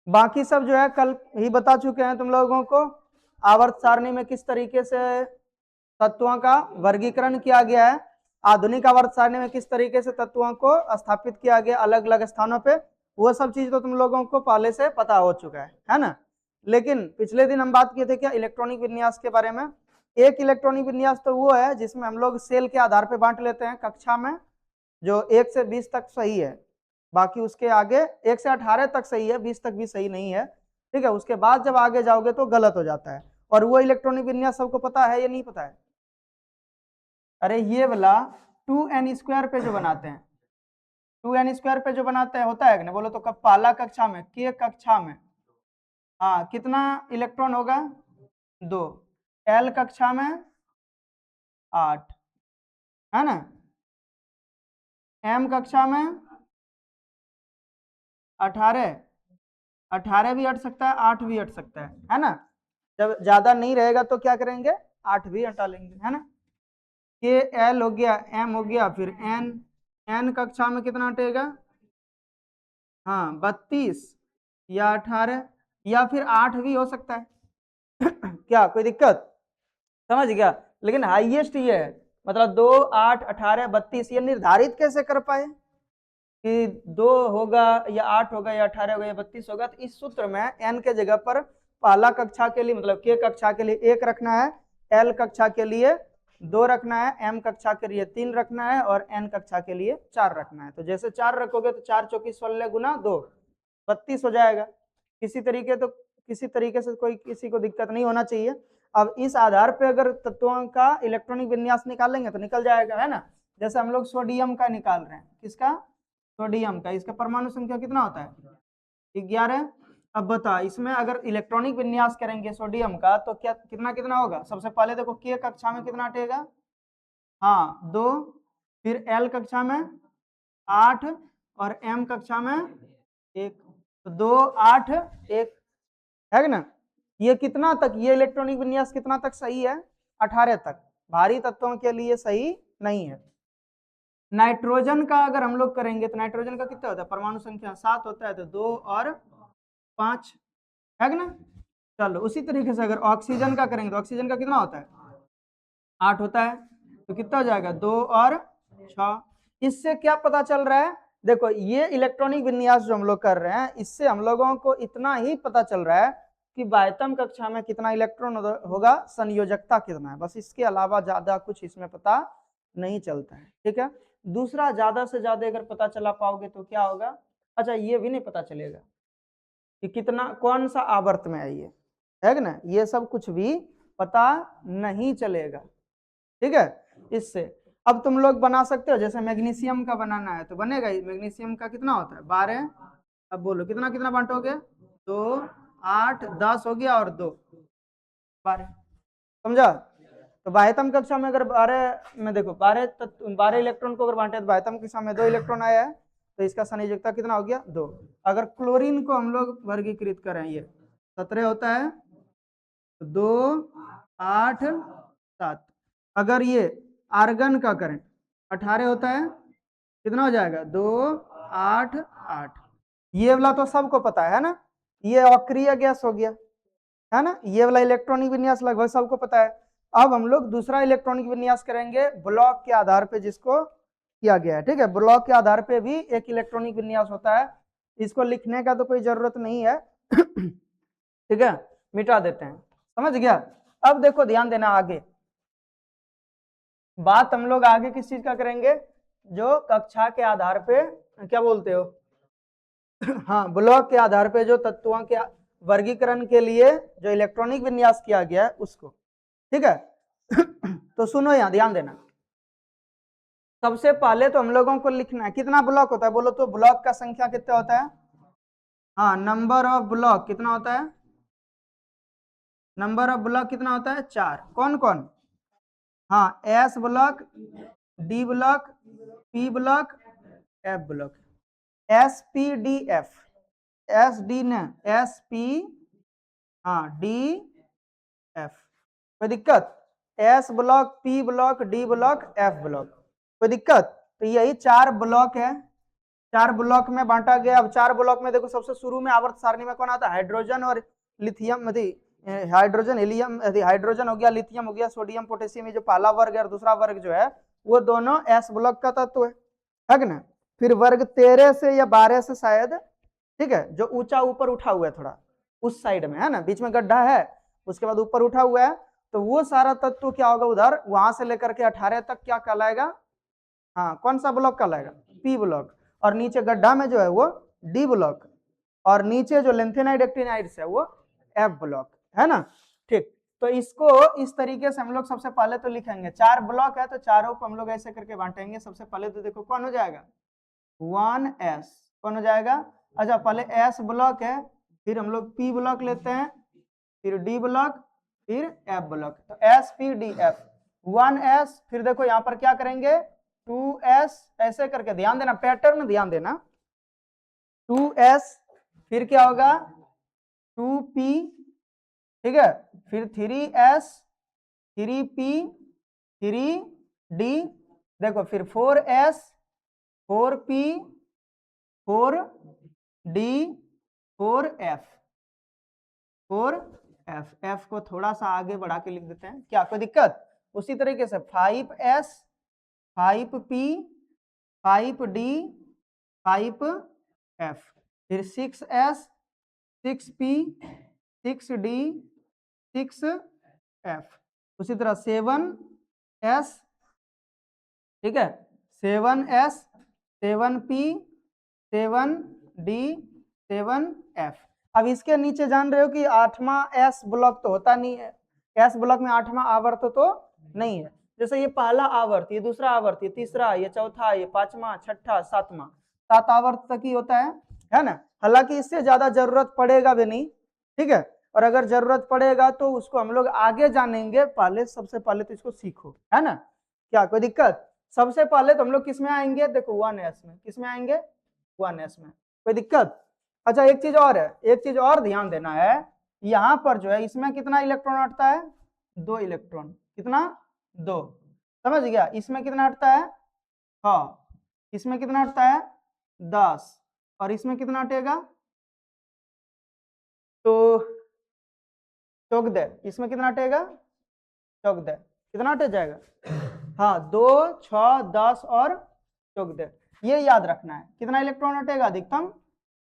बाकी सब जो है कल ही बता चुके हैं तुम लोगों को। आवर्त सारणी में किस तरीके से तत्वों का वर्गीकरण किया गया है, आधुनिक आवर्त सारणी में किस तरीके से तत्वों को स्थापित किया गया अलग अलग स्थानों पे, वो सब चीज तो तुम लोगों को पहले से पता हो चुका है ना। लेकिन पिछले दिन हम बात किए थे क्या इलेक्ट्रॉनिक विन्यास के बारे में। एक इलेक्ट्रॉनिक विन्यास तो वो है जिसमें हम लोग सेल के आधार पर बांट लेते हैं कक्षा में, जो 1 से 20 तक सही है, बाकी उसके आगे 1 से 18 तक सही है, 20 तक भी सही नहीं है। ठीक है, उसके बाद जब आगे जाओगे तो गलत हो जाता है। और वो इलेक्ट्रॉनिक विन्यास सबको पता है या नहीं पता है? अरे ये वाला 2n² पे जो बनाते हैं, 2n² पे जो बनाते हैं होता है कि नहीं, बोलो तो कब पहला कक्षा में के कक्षा में हाँ कितना इलेक्ट्रॉन होगा? 2। एल कक्षा में 8, है ना। एम कक्षा में 18, 18 भी हट सकता है, 8 भी हट सकता है ना। जब ज्यादा नहीं रहेगा तो क्या करेंगे, 8 भी हटा लेंगे, है ना। के एल हो गया, एम हो गया, फिर एन, एन कक्षा में कितना हटेगा? हाँ 32 या 18 या फिर 8 भी हो सकता है। क्या कोई दिक्कत? समझ गया। लेकिन हाईएस्ट ये है, मतलब 2, 8, 18, 32, ये निर्धारित कैसे कर पाए कि 2 होगा या 8 होगा या 18 होगा या 32 होगा? तो इस सूत्र में एन के जगह पर पहला कक्षा के लिए मतलब के कक्षा के लिए 1 रखना है, एल कक्षा के लिए 2 रखना है, एम कक्षा के लिए 3 रखना है और एन कक्षा के लिए 4 रखना है। तो जैसे 4 रखोगे तो 4 चौकी 16 गुना 2 32 हो जाएगा। किसी तरीके से कोई किसी को दिक्कत नहीं होना चाहिए। अब इस आधार पे अगर तत्वों का इलेक्ट्रॉनिक विन्यास निकालेंगे तो निकल जाएगा, है ना। जैसे हम लोग सोडियम का निकाल रहे हैं, किसका? सोडियम का। इसका परमाणु संख्या कितना होता है? 11। अब बता, इसमें अगर इलेक्ट्रॉनिक विन्यास करेंगे सोडियम का तो क्या कितना कितना होगा? सबसे पहले देखो के कक्षा में कितना हटेगा? हाँ 2, फिर एल कक्षा में 8 और एम कक्षा में 1, तो 2, 8, 1, है ना। ये कितना तक, ये इलेक्ट्रॉनिक विन्यास कितना तक सही है? 18 तक। भारी तत्वों के लिए सही नहीं है। नाइट्रोजन का अगर हम लोग करेंगे तो नाइट्रोजन का कितना होता है? परमाणु संख्या 7 होता है, तो 2 और 5, है ना। चलो उसी तरीके से अगर ऑक्सीजन का करेंगे तो ऑक्सीजन का कितना होता है? 8 होता है, तो कितना हो जाएगा? 2 और 6। इससे क्या पता चल रहा है? देखो ये इलेक्ट्रॉनिक विन्यास जो हम लोग कर रहे हैं, इससे हम लोगों को इतना ही पता चल रहा है कि बाह्यतम कक्षा में कितना इलेक्ट्रॉन होगा, संयोजकता कितना है, बस इसके अलावा ज्यादा कुछ इसमें पता नहीं चलता है। ठीक है। दूसरा, ज्यादा से ज्यादा अगर पता चला पाओगे तो क्या होगा? अच्छा ये भी नहीं पता चलेगा कि कितना कौन सा आवर्त में है ये, है ना, ये सब कुछ भी पता नहीं चलेगा। ठीक है। इससे अब तुम लोग बना सकते हो, जैसे मैग्नीशियम का बनाना है तो बनेगा ही। मैग्नीशियम का कितना होता है? 12। अब बोलो कितना कितना बांटोगे? 2, 8, 10 हो गया और 2, 12। समझा। तो बाह्यतम कक्षा में अगर 12 में देखो 12 इलेक्ट्रॉन को अगर बांटे तो बाह्यतम कक्षा में 2 इलेक्ट्रॉन आया है, तो इसका संयोजकता कितना हो गया? 2। अगर क्लोरीन को हम लोग वर्गीकृत करें, ये 17 होता है, 2, 8, 7। अगर ये आर्गन का करें 18 होता है, कितना हो जाएगा? 2, 8, 8। ये वाला तो सबको पता है ना, ये अक्रिय गैस हो गया, है ना। ये वाला इलेक्ट्रॉनिक विन्यास लगभग सबको पता है। अब हम लोग दूसरा इलेक्ट्रॉनिक विन्यास करेंगे ब्लॉक के आधार पे, जिसको किया गया है। ठीक है, ब्लॉक के आधार पे भी एक इलेक्ट्रॉनिक विन्यास होता है, इसको लिखने का तो कोई जरूरत नहीं है। ठीक है, मिटा देते हैं। समझ गया। अब देखो ध्यान देना, आगे बात हम लोग आगे किस चीज का करेंगे? जो कक्षा के आधार पे, क्या बोलते हो हाँ, ब्लॉक के आधार पे जो तत्वों के वर्गीकरण के लिए जो इलेक्ट्रॉनिक विन्यास किया गया है उसको। ठीक है। तो सुनो, यहां ध्यान देना। सबसे पहले तो हम लोगों को लिखना है कितना ब्लॉक होता है, बोलो तो ब्लॉक का संख्या कितना होता है? हाँ, नंबर ऑफ ब्लॉक कितना होता है? नंबर ऑफ ब्लॉक कितना होता है? 4। कौन कौन? हाँ, S block, D block, P block, F block. S P D F, S D न, एस पी, हाँ डी एफ। कोई दिक्कत? S block, P block, D block, F block. कोई दिक्कत? तो यही 4 ब्लॉक है। 4 ब्लॉक में बांटा गया। अब 4 ब्लॉक में देखो सबसे शुरू में आवर्त सारणी में कौन आता है, हाइड्रोजन और लिथियम, हाइड्रोजन हीलियम, हाइड्रोजन हो गया, लिथियम हो गया, सोडियम पोटेशियम, ये जो पहला वर्ग है और दूसरा वर्ग जो है वो दोनों एस ब्लॉक का तत्व है ना। फिर वर्ग 13 से या 12 से शायद, ठीक है, जो ऊंचा ऊपर उठा हुआ है थोड़ा उस साइड में है ना, बीच में गड्ढा है, उसके बाद ऊपर उठा हुआ है, तो वो सारा तत्व क्या होगा उधर, वहां से लेकर के 18 तक क्या कहलाएगा, हाँ कौन सा ब्लॉक कहलाएगा, पी ब्लॉक। और नीचे गड्ढा में जो है वो डी ब्लॉक, और नीचे जो लेंथेनाइड एक्टिनाइड्स है वो एफ ब्लॉक, है ना। ठीक, तो इसको इस तरीके से हम लोग सबसे पहले तो लिखेंगे, 4 ब्लॉक है तो चारों को हम लोग ऐसे करके बांटेंगे। सबसे पहले तो देखो कौन हो जाएगा, 1s, कौन हो जाएगा, अच्छा पहले एस ब्लॉक है, फिर हम लोग पी ब्लॉक लेते हैं, फिर डी ब्लॉक, फिर एफ ब्लॉक, तो S P D F, 1s, फिर देखो यहां पर क्या करेंगे 2s, ऐसे करके ध्यान देना, पैटर्न ध्यान देना, 2s, फिर क्या होगा 2p, ठीक है, फिर 3s, 3p, 3d, देखो फिर 4s, 4p, 4d, 4f, 4f, f को थोड़ा सा आगे बढ़ा के लिख देते हैं, क्या कोई दिक्कत। उसी तरीके से 5s, 5p, 5d, 5f, फिर 6s, 6p, 6d, 6f, उसी तरह 7s, ठीक है, 7s, 7p, 7d, 7f। अब इसके नीचे जान रहे हो कि 8वां एस ब्लॉक तो होता नहीं है, एस ब्लॉक में 8वां आवर्त तो नहीं है। जैसे ये पहला आवर्त, ये दूसरा आवर्त, ये तीसरा, ये चौथा, ये 5वां, 6ठा, 7वां, 7 आवर्त तक ही होता है ना। हालांकि इससे ज्यादा जरूरत पड़ेगा भी नहीं, ठीक है, और अगर जरूरत पड़ेगा तो उसको हम लोग आगे जानेंगे, पहले सबसे पहले तो इसको सीखो, है ना, क्या कोई दिक्कत। सबसे पहले तो हम लोग किस में आएंगे, देखो 1s में, किस में आएंगे 1s में, कोई दिक्कत। अच्छा एक चीज और है, एक चीज और ध्यान देना है, यहां पर जो है इसमें कितना इलेक्ट्रॉन हटता है, 2 इलेक्ट्रॉन, कितना 2, समझ गया। इसमें कितना हटता है, हाँ, इसमें कितना हटता है 10, और इसमें कितना हटेगा, तो चौक दे, इसमें कितना हटेगा, चौक दे, कितना हटे जाएगा, हाँ 2, 6, 10 और चौक दे, ये याद रखना है, कितना इलेक्ट्रॉन हटेगा अधिकतम,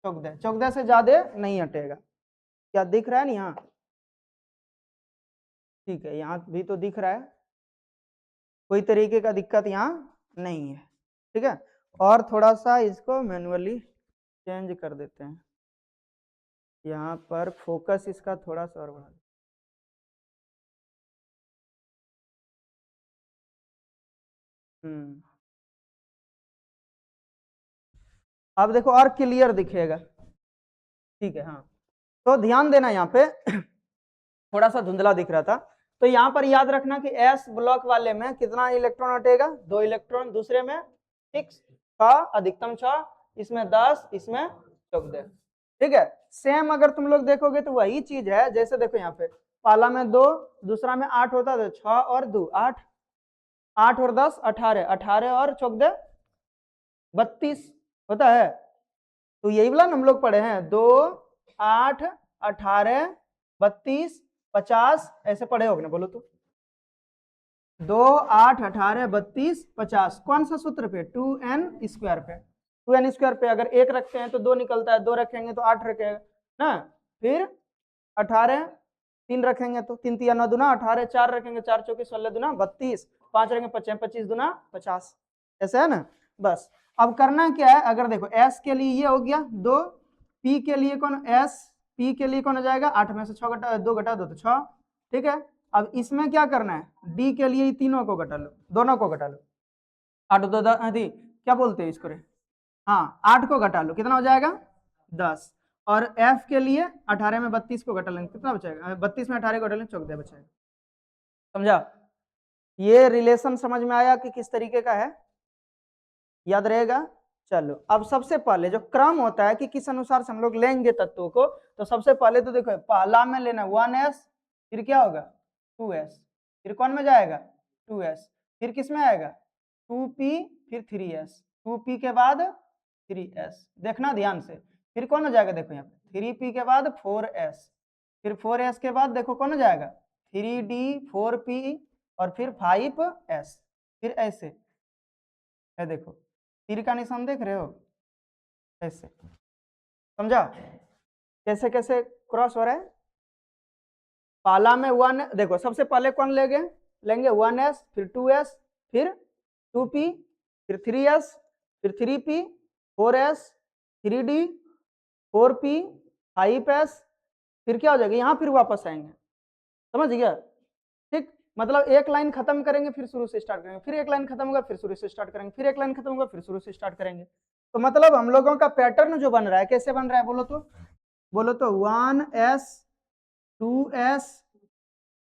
चौक दे से ज्यादा नहीं हटेगा। क्या दिख रहा है नहीं, यहाँ ठीक है, यहाँ भी तो दिख रहा है, कोई तरीके का दिक्कत यहाँ नहीं है, ठीक है। और थोड़ा सा इसको मैन्युअली चेंज कर देते हैं, यहाँ पर फोकस इसका थोड़ा सा और बढ़ा, अब देखो और क्लियर दिखेगा, ठीक है, हाँ तो ध्यान देना यहाँ पे थोड़ा सा धुंधला दिख रहा था, तो यहाँ पर याद रखना कि एस ब्लॉक वाले में कितना इलेक्ट्रॉन हटेगा, 2 इलेक्ट्रॉन, दूसरे में 6, 6, अधिकतम 6, इसमें 10, इसमें 14, ठीक है। सेम अगर तुम लोग देखोगे तो वही चीज है, जैसे देखो यहाँ पे पहला में 2, दूसरा में 8 होता है, 6 और 2 8, 8 और 10 18, 18 और 14 32 होता है, तो यही वाला हम लोग पढ़े हैं, 2, 8, 18, 32, 50, ऐसे पढ़े होगे ना, बोलो तो 2, 8, 18, 32, 50, कौन सा सूत्र पे, 2n स्क्वायर पे, 2n स्क्वायर पे अगर 1 रखते हैं तो 2 निकलता है, 2 रखेंगे तो 8 रखेगा ना, फिर 18, 3 रखेंगे तो 3 3 9 दूना 18, 4 रखेंगे 4 चौके 16 दूना 32, 5 रखेंगे 25, 25 दूना 50, ऐसा है ना। बस अब करना क्या है, अगर देखो s के लिए ये हो गया 2, p के लिए कौन, s p के लिए कौन हो जाएगा, 8 में से 6 घटा 2 घटा दो तो 6, ठीक है। अब इसमें क्या करना है, d के लिए तीनों को घटा लो, दोनों को घटा लो, 8 2 10, क्या बोलते हैं इसको रे, हाँ 8 को घटा लो, कितना हो जाएगा 10, और f के लिए 18 में 32 को घटा लेंगे, कितना बचेगा, 32 में 18 को घटा लेंगे 14 बचेगा, समझा। ये रिलेशन समझ में आया कि किस तरीके का है, याद रहेगा। चलो अब सबसे पहले जो क्रम होता है कि किस अनुसार से हम लोग लेंगे तत्वों को, तो सबसे पहले तो देखो पहला में लेना 1s, फिर क्या होगा 2s, फिर कौन में जाएगा 2s, फिर किस में आएगा 2p, फिर 3s, 2p के बाद 3s, देखना ध्यान से। फिर कौन हो जाएगा, देखो यहाँ पे 3p के बाद 4s, फिर 4s के बाद देखो कौन हो जाएगा 3d 4p और फिर 5s, फिर ऐसे है, देखो तीर का निशान देख रहे हो, ऐसे, समझा कैसे कैसे क्रॉस हो रहा है। पाला में 1, देखो सबसे पहले कौन लेंगे 1s, फिर 2s, फिर 2p, फिर 3s, फिर 3p, 4s, 3d, 4p, 5s, फिर क्या हो जाएगा यहाँ, फिर वापस आएंगे, समझ गया। ठीक, मतलब एक लाइन खत्म करेंगे फिर शुरू से स्टार्ट करेंगे, फिर एक लाइन खत्म होगा फिर शुरू से स्टार्ट करेंगे, फिर एक लाइन खत्म होगा फिर शुरू से स्टार्ट करेंगे। तो मतलब हम लोगों का पैटर्न जो बन रहा है कैसे बन रहा है, बोलो तो 1s 2s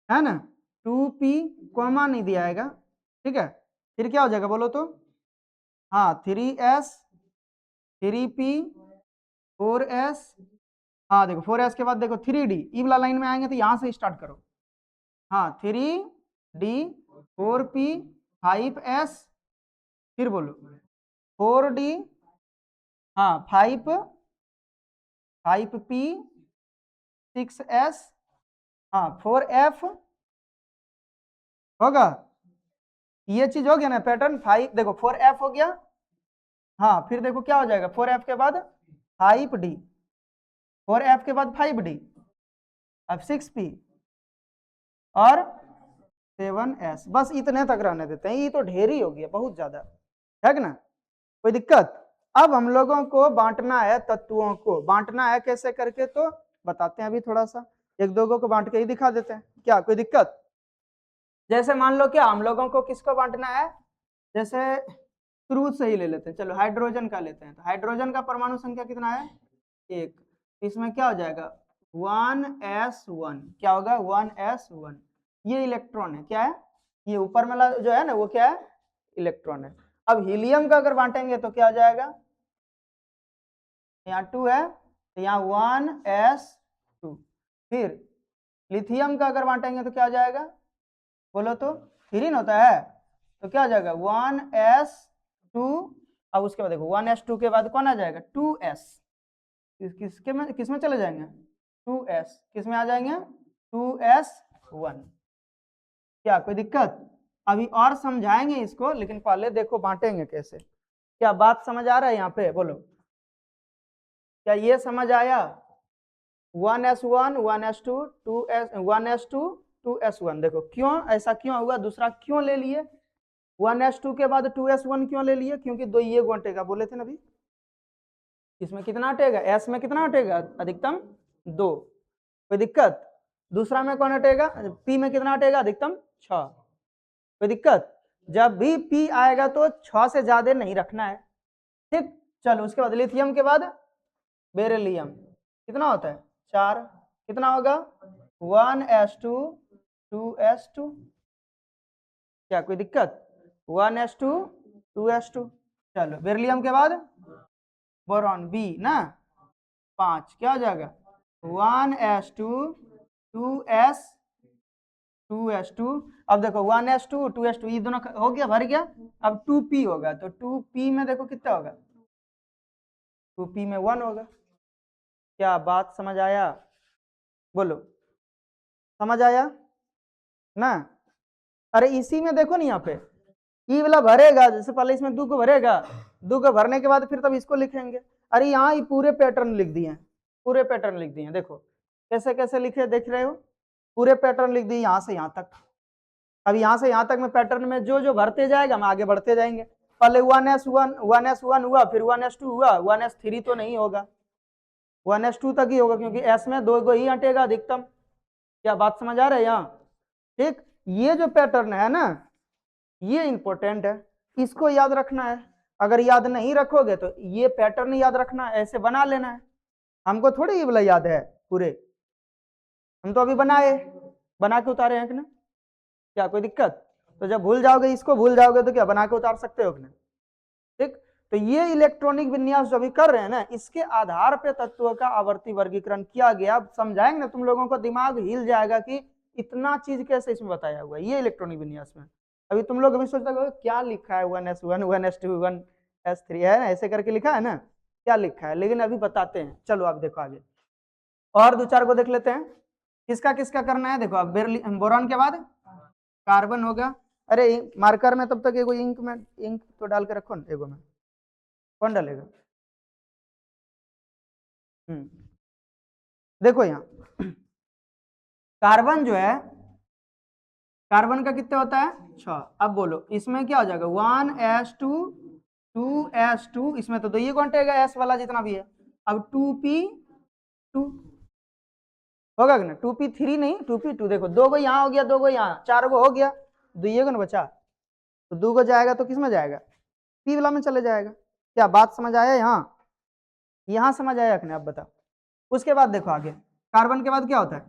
है ना, 2p कॉमा नहीं दिया आएगा, ठीक है, फिर क्या हो जाएगा बोलो तो, हाँ 3s 3p 4s, हाँ देखो 4s के बाद देखो 3d, ई वाला लाइन में आएंगे तो यहां से स्टार्ट करो, हाँ 3d 4p 5s, फिर बोलो 4d, हाँ 5p 6s, हाँ 4f होगा, ये चीज हो गया ना पैटर्न। 5 देखो 4f हो गया, हाँ फिर देखो क्या हो जाएगा 4f के बाद 5d, 4f के बाद 5d, अब 6p और 7s, बस इतने तक रहने देते हैं, ये तो ढेर ही हो गया बहुत ज्यादा, है ना, कोई दिक्कत। अब हम लोगों को बांटना है, तत्वों को बांटना है कैसे करके, तो बताते हैं अभी थोड़ा सा, एक दो को बांट के ही दिखा देते हैं, क्या कोई दिक्कत। जैसे मान लो क्या हम लोगों को किसको बांटना है, जैसे शुरू से ही ले लेते हैं, चलो हाइड्रोजन का लेते हैं, तो हाइड्रोजन का परमाणु संख्या कितना है 1, इसमें क्या हो जाएगा 1s1, क्या होगा 1s1, ये इलेक्ट्रॉन है, क्या है ये ऊपर वाला जो है ना वो क्या है इलेक्ट्रॉन है। अब हीलियम का अगर बांटेंगे तो क्या हो जाएगा, यहाँ 2 है तो यहाँ 1s2, फिर लिथियम का अगर बांटेंगे तो क्या हो जाएगा बोलो तो 3 होता है, तो क्या हो जाएगा 1s2, अब उसके बाद देखो 1s2 के बाद कौन आ जाएगा 2s, किस में चले जाएंगे 2s, किस में आ जाएंगे 2s1, क्या कोई दिक्कत। अभी और समझाएंगे इसको, लेकिन पहले देखो बांटेंगे कैसे, क्या बात समझ आ रहा है यहाँ पे बोलो, क्या ये समझ आया 1s1 1s2 1s2 2s1, देखो क्यों ऐसा क्यों हुआ, दूसरा क्यों ले लिए 1s2 के बाद 2s1 क्यों ले लिए, क्योंकि दो ये अटेगा बोले थे ना अभी, इसमें कितना हटेगा s में कितना हटेगा अधिकतम 2, कोई दिक्कत। दूसरा में कौन हटेगा p में कितना हटेगा अधिकतम 6, कोई दिक्कत। जब भी p आएगा तो 6 से ज्यादा नहीं रखना है, ठीक। चलो उसके बाद लिथियम के बाद बेरिलियम कितना होता है 4, कितना होगा 1s2 2s2, क्या कोई दिक्कत 1s2 2s2। चलो बेरिलियम के बाद बोरॉन बी ना 5, क्या हो जाएगा 1s2 2s2, अब देखो 1s2 2s2 ये दोनों हो गया भर गया, अब 2p होगा तो 2p में देखो कितना होगा 2p में 1 होगा, क्या बात समझ आया बोलो, समझ आया ना। अरे इसी में देखो ना यहाँ पे ई वाला भरेगा, जैसे पहले इसमें 2 को भरेगा, 2 को भरने के बाद फिर तब इसको लिखेंगे, अरे यहाँ ही पूरे पैटर्न लिख दिए, पूरे पैटर्न लिख दिए, देखो कैसे कैसे लिखे देख रहे हो, पूरे पैटर्न लिख दिए यहाँ से यहाँ तक। अब यहाँ से यहाँ तक में पैटर्न में जो जो भरते जाएगा हम आगे बढ़ते जाएंगे, पहले 1s1 हुआ, फिर 1s2 हुआ, 1s3 तो नहीं होगा 1s2 तक ही होगा, क्योंकि s में 2 ही हटेगा अधिकतम, क्या बात समझ आ रहा है यहाँ, ठीक। ये जो पैटर्न है ना ये इंपॉर्टेंट है, इसको याद रखना है, अगर याद नहीं रखोगे तो ये पैटर्न याद रखना है, ऐसे बना लेना है, हमको थोड़ी ये वाला याद है पूरे, हम तो अभी बना के उतारे हैं कि ना, क्या कोई दिक्कत। तो जब भूल जाओगे इसको भूल जाओगे तो क्या बना के उतार सकते हो कि ना, ठीक। तो ये इलेक्ट्रॉनिक विन्यास जो अभी कर रहे हैं ना इसके आधार पे तत्वों का आवर्ती वर्गीकरण किया गया, अब समझाएंगे ना तुम लोगों को दिमाग हिल जाएगा कि इतना चीज कैसे इसमें बताया हुआ है ये इलेक्ट्रॉनिक विन्यास में। अभी तुम लोग अभी सोचते हो क्या लिखा है 1s1 1s2 1 S3 है ना, ऐसे करके लिखा है ना, क्या लिखा है, लेकिन अभी बताते हैं। चलो आप देखो आगे और 2-4 को देख लेते हैं। किसका किसका करना है, देखो अब बोरॉन के बाद कार्बन हो गया। अरे मार्कर में तब तक एगो इंक में इंक तो डाल के रखो ना, एगो में कौन डालेगा। देखो यहाँ कार्बन जो है, कार्बन का कितना होता है 6। अब बोलो इसमें क्या हो जाएगा 1s2 2s2, इसमें तो ये कौन एस वाला जितना भी है। अब 2p2 होगा कि ना, 2p3 नहीं 2p2। देखो 2 गो यहाँ हो गया, 2 गो यहाँ, 4 गो हो गया, 2 गो ना बचा, तो 2 गो जाएगा तो किस में जाएगा, पी वाला में चले जाएगा। क्या बात समझ आया, यहाँ समझ आया कि नहीं आप बताओ। उसके बाद देखो आगे कार्बन के बाद क्या होता है,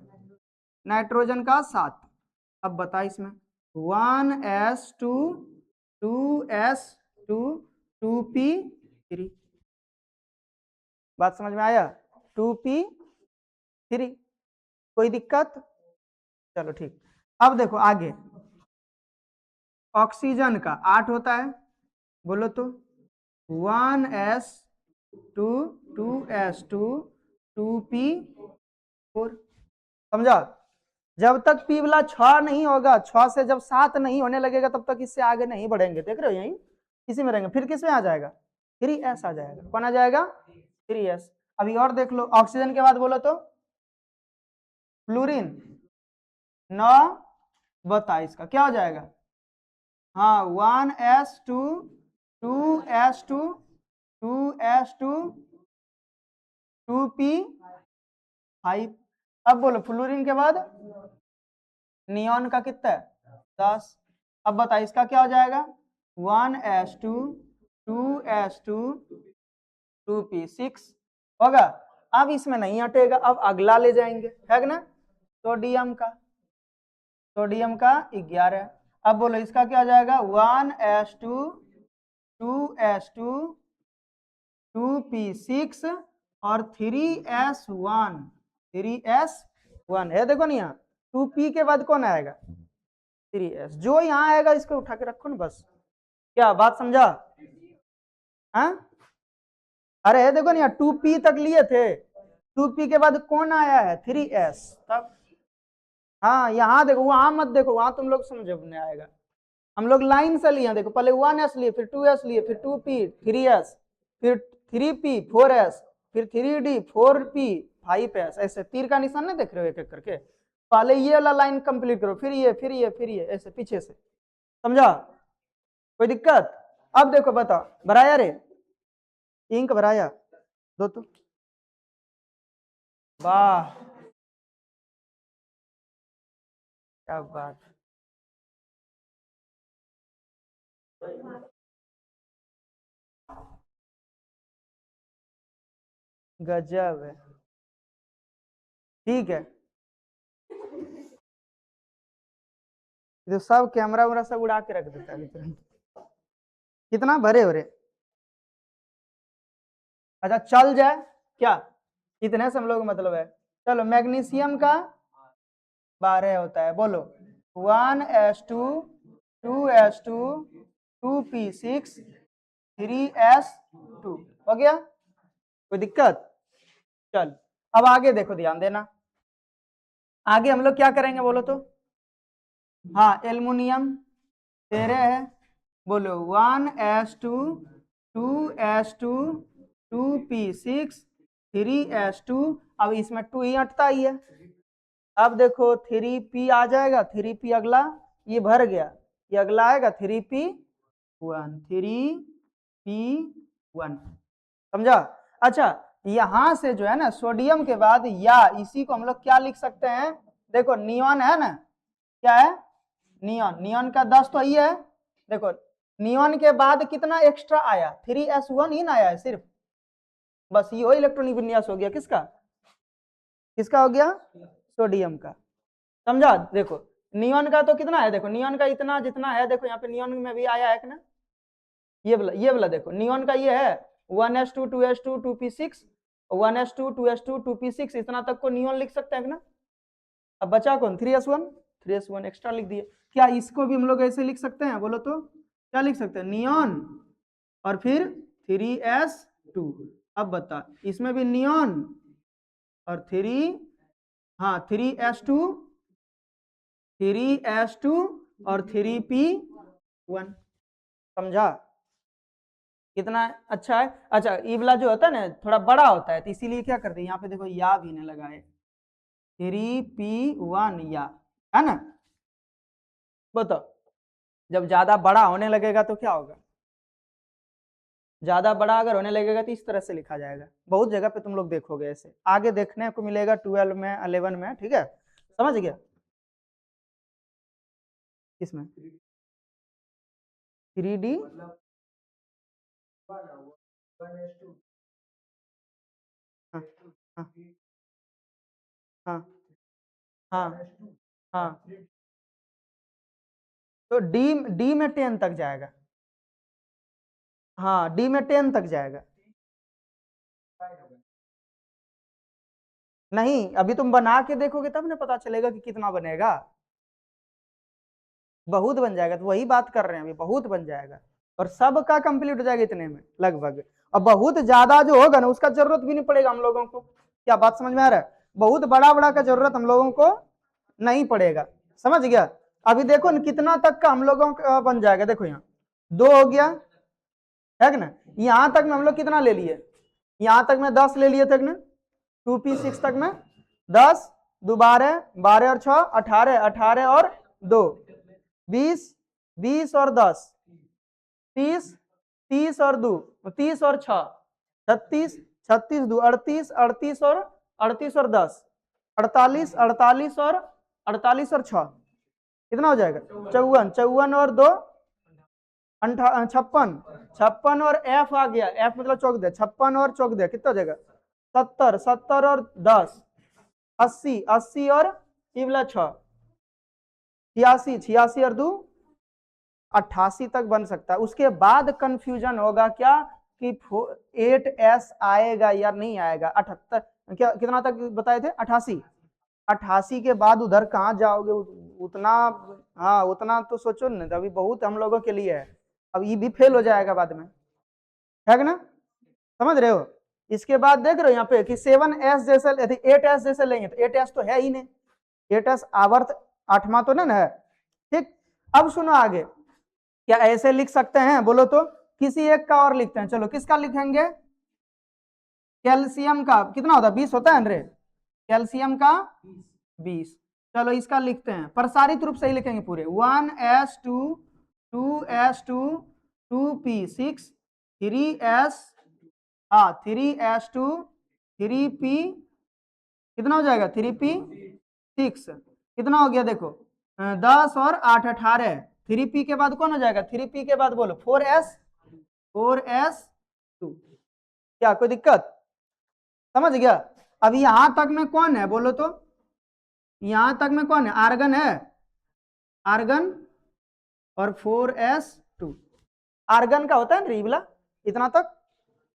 नाइट्रोजन का 7। अब बता इसमें 1s2 2s2 2p3, बात समझ में आया, 2p3, कोई दिक्कत। चलो ठीक। अब देखो आगे ऑक्सीजन का 8 होता है, बोलो तो 1s2 2s2 2p4, समझा। जब तक पी वाला 6 नहीं होगा, 6 से जब 7 नहीं होने लगेगा तब तक इससे आगे नहीं बढ़ेंगे। देख रहे हो यही इसी में रहेंगे, फिर किस में आ जाएगा 3s आ जाएगा। कौन आ जाएगा 3s। अभी और देख लो ऑक्सीजन के बाद बोलो तो फ्लोरीन 9, बता इसका क्या हो जाएगा। हाँ 1s2 2s2 2s2 2p5। अब बोलो फ्लोरीन के बाद नियॉन का कितना है 10। अब बता इसका क्या हो जाएगा 1s2 2s2 2p6 होगा। अब इसमें नहीं हटेगा, अब अगला ले जाएंगे, है ना, सोडियम का 11। अब बोलो इसका क्या हो जाएगा 1s2 2s2 2p6 और 3s1 है। देखो ना यहाँ 2p के बाद कौन आएगा 3s, जो यहाँ आएगा इसको उठा के रखो ना बस। क्या बात समझा, हाँ। अरे है देखो ना यहाँ 2p तक लिए थे, 2p के बाद कौन आया है 3s तब। हाँ यहाँ देखो, वहां मत देखो, वहां तुम लोग समझ में आएगा। हम लोग लाइन से लिए, देखो पहले 1s लिए, फिर 2s लिए, फिर 2p 3s, फिर 3p 4s, फिर 3d 4p 5s, ऐसे तीर का निशान नहीं देख रहे हो एक एक करके। पहले ये वाला लाइन कंप्लीट करो, फिर ये फिर ये फिर ये, ऐसे पीछे से, समझा, कोई दिक्कत। अब देखो बताओ, भराया रे इंक भराया दो तो, वाह क्या बात, गजब है। ठीक है, तो सब कैमरा वैमरा सब उड़ा के रख देता है तुरंत। कितना भरे हो रे, अच्छा चल जाए क्या, इतने से हम लोग मतलब है। चलो मैग्नीशियम का 12 होता है, बोलो 1s2 2s2 2p6 3s2 हो गया, कोई दिक्कत। चल अब आगे देखो, ध्यान देना, आगे हम लोग क्या करेंगे बोलो तो। हाँ एल्युमिनियम 13 है, बोलो 1s2 2s2 2p6 3s2। अब इसमें 2 ही हटता ही है। अब देखो 3p आ जाएगा, 3p अगला ये भर गया, ये अगला आएगा 3p1 3p1, समझा। अच्छा यहां से जो है ना सोडियम के बाद या इसी को हम लोग क्या लिख सकते हैं, देखो नियॉन है ना, क्या है नियॉन, नियॉन का 10 तो ये है। देखो नियॉन के बाद कितना एक्स्ट्रा आया 3s1 ही ना आया है सिर्फ, बस ये इलेक्ट्रॉनिक विन्यास हो गया किसका, किसका हो गया सोडियम का, समझा। देखो नियॉन का तो कितना है, देखो नियॉन का इतना जितना है, देखो यहाँ पे नियॉन में भी आया है कि ना, ये वाला देखो नियॉन का ये है 1s2 2s2 2p6 1s2 2s2 2p6, इतना तक को नियॉन लिख सकते हैं ना। अब बचा कौन 3s1 एक्स्ट्रा लिख दिए। क्या इसको भी हम लोग ऐसे लिख सकते हैं बोलो तो, क्या लिख सकते हैं नियॉन और फिर 3s2। अब बता, इसमें भी नियॉन और 3s2 और 3p1। समझा कितना अच्छा है। अच्छा ये वाला जो होता है ना थोड़ा बड़ा होता है, तो इसीलिए क्या करते हैं यहाँ पे देखो या भी नहीं लगाए, 3p1 या, है ना। बताओ जब ज्यादा बड़ा होने लगेगा तो क्या होगा, ज्यादा बड़ा अगर होने लगेगा तो इस तरह से लिखा जाएगा। बहुत जगह पे तुम लोग देखोगे ऐसे, आगे देखने को मिलेगा 12 में 11 में, ठीक है, समझ गया। किसमें 3D हाँ हाँ हाँ हाँ हाँ, तो डी डी में 10 तक जाएगा। हाँ डी में 10 तक जाएगा। नहीं अभी तुम बना के देखोगे तब ना पता चलेगा कि कितना बनेगा। बहुत बन जाएगा, तो वही बात कर रहे हैं, अभी बहुत बन जाएगा और सबका कंप्लीट हो जाएगा इतने में लगभग। और बहुत ज्यादा जो होगा ना उसका जरूरत भी नहीं पड़ेगा हम लोगों को। क्या बात समझ में आ रहा है, बहुत बड़ा बड़ा का जरूरत हम लोगों को नहीं पड़ेगा। समझ गया। अभी देखो न कितना तक का हम लोगों का बन जाएगा, देखो यहाँ 2 हो गया है कि ना। यहाँ तक में हम लोग कितना ले लिए, यहाँ तक में 10 ले लिए थे ना, 2p6 तक में 10, 2 12, 12 और 6 18, 18 और 2 20, 20 और 10 30, 30 और 2 30 और 6 36, 36 2 38, 38 और 38 और 10 48, 48 और 48 और 6 कितना हो जाएगा 54, 54 और 2 56, 56 और एफ आ गया, एफ मतलब चौक दे, 56 और चौक दे कितना हो जाएगा 70, 70 और 10 80, 80 और वाला 6 86, 86 और 2 88 तक बन सकता है। उसके बाद कंफ्यूजन होगा क्या कि 8s आएगा या नहीं आएगा। 78 क्या कितना तक बताए थे 88, 88 के बाद उधर कहाँ जाओगे उतना। हाँ उतना तो सोचो ना, अभी बहुत हम लोगों के लिए है, अब ये भी फेल हो जाएगा बाद में, है ना, समझ रहे हो। इसके बाद देख रहे हो यहाँ पे कि 7s जैसे 8s जैसे लेंगे तो 8s तो है ही नहीं, 8s आवर्त 8वां तो नहीं है। ठीक, अब सुनो आगे, क्या ऐसे लिख सकते हैं बोलो तो, किसी एक का और लिखते हैं, चलो किसका लिखेंगे, कैल्शियम का कितना होता है 20 होता है अंड्रे, कैल्शियम का 20। चलो इसका लिखते हैं, प्रसारित रूप से ही लिखेंगे पूरे 1s2 2s2 2p6 3s, हाँ 3s2 3p कितना हो जाएगा 3p6 कितना हो गया देखो 10 और 8 18, 3p के बाद कौन हो जाएगा 3p के बाद बोलो 4s2। क्या कोई दिक्कत, समझ गया। अब यहां तक में कौन है बोलो तो, यहां तक में कौन है आर्गन है, आर्गन और 4s2 आर्गन का होता है ना रिबला इतना तक।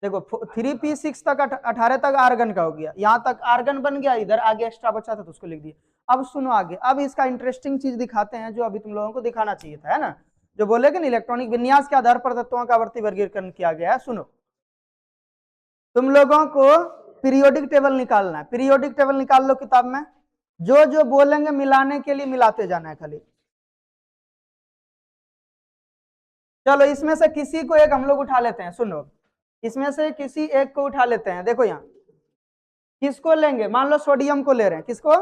देखो 3p6 तक 18 तक आर्गन का हो गया, यहां तक आर्गन बन गया, इधर आगे एक्स्ट्रा बचा था तो उसको लिख दिया। अब सुनो आगे, अब इसका इंटरेस्टिंग चीज दिखाते हैं जो अभी तुम लोगों को दिखाना चाहिए था, है ना, जो बोले कि इलेक्ट्रॉनिक विन्यास के आधार पर तत्वों का आवर्ती वर्गीकरण किया गया है। सुनो तुम लोगों को पीरियोडिक टेबल निकालना है, पीरियोडिक टेबल निकाल लो किताब में, जो जो बोलेंगे मिलाने के लिए मिलाते जाना है खाली। चलो इसमें से किसी को एक हम लोग उठा लेते हैं, सुनो इसमें से किसी एक को उठा लेते हैं। देखो यहाँ किसको लेंगे, मान लो सोडियम को ले रहे हैं, किसको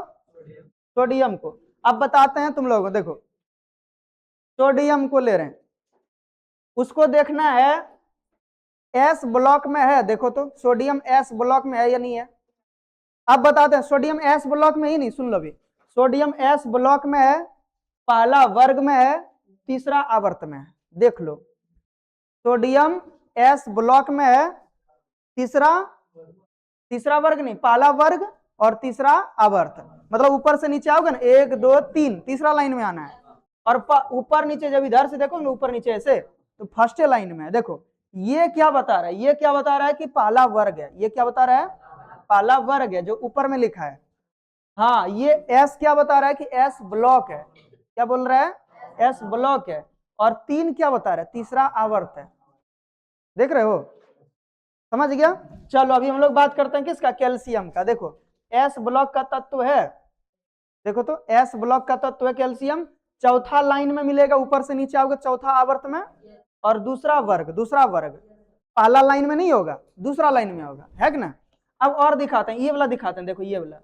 सोडियम को। अब बताते हैं तुम लोगों को, देखो सोडियम को ले रहे हैं, उसको देखना है एस ब्लॉक में है, देखो तो सोडियम एस ब्लॉक में है या नहीं है। अब बताते हैं सोडियम एस ब्लॉक में ही नहीं, सुन लो भी, सोडियम एस ब्लॉक में है, पहला वर्ग में है, तीसरा आवर्त में है। देख लो सोडियम एस ब्लॉक में है, तीसरा वर्ग नहीं, पहला वर्ग और तीसरा आवर्त, मतलब ऊपर से नीचे आओगे ना 1 2 3 तीसरा लाइन में आना है। और ऊपर नीचे जब इधर से देखो ना ऊपर नीचे ऐसे तो फर्स्ट लाइन में है। देखो ये क्या बता रहा है, ये क्या बता रहा है कि पहला वर्ग है, ये क्या बता रहा है पहला वर्ग है जो ऊपर में लिखा है। हाँ ये एस क्या बता रहा है कि एस ब्लॉक है, क्या बोल रहा है एस ब्लॉक है। और 3 क्या बता रहा है तीसरा आवर्त है, देख रहे हो। समझ गया। चलो अभी हम लोग बात करते हैं किसका, कैल्शियम का। देखो एस ब्लॉक का तत्व है, देखो तो एस ब्लॉक का तत्व है कैल्शियम, चौथा लाइन में मिलेगा, ऊपर से नीचे आओगे चौथा आवर्त में, और दूसरा वर्ग, दूसरा वर्ग पहला लाइन में नहीं होगा, दूसरा लाइन में होगा, है कि ना। अब और दिखाते हैं, ये वाला दिखाते हैं, देखो ये वाला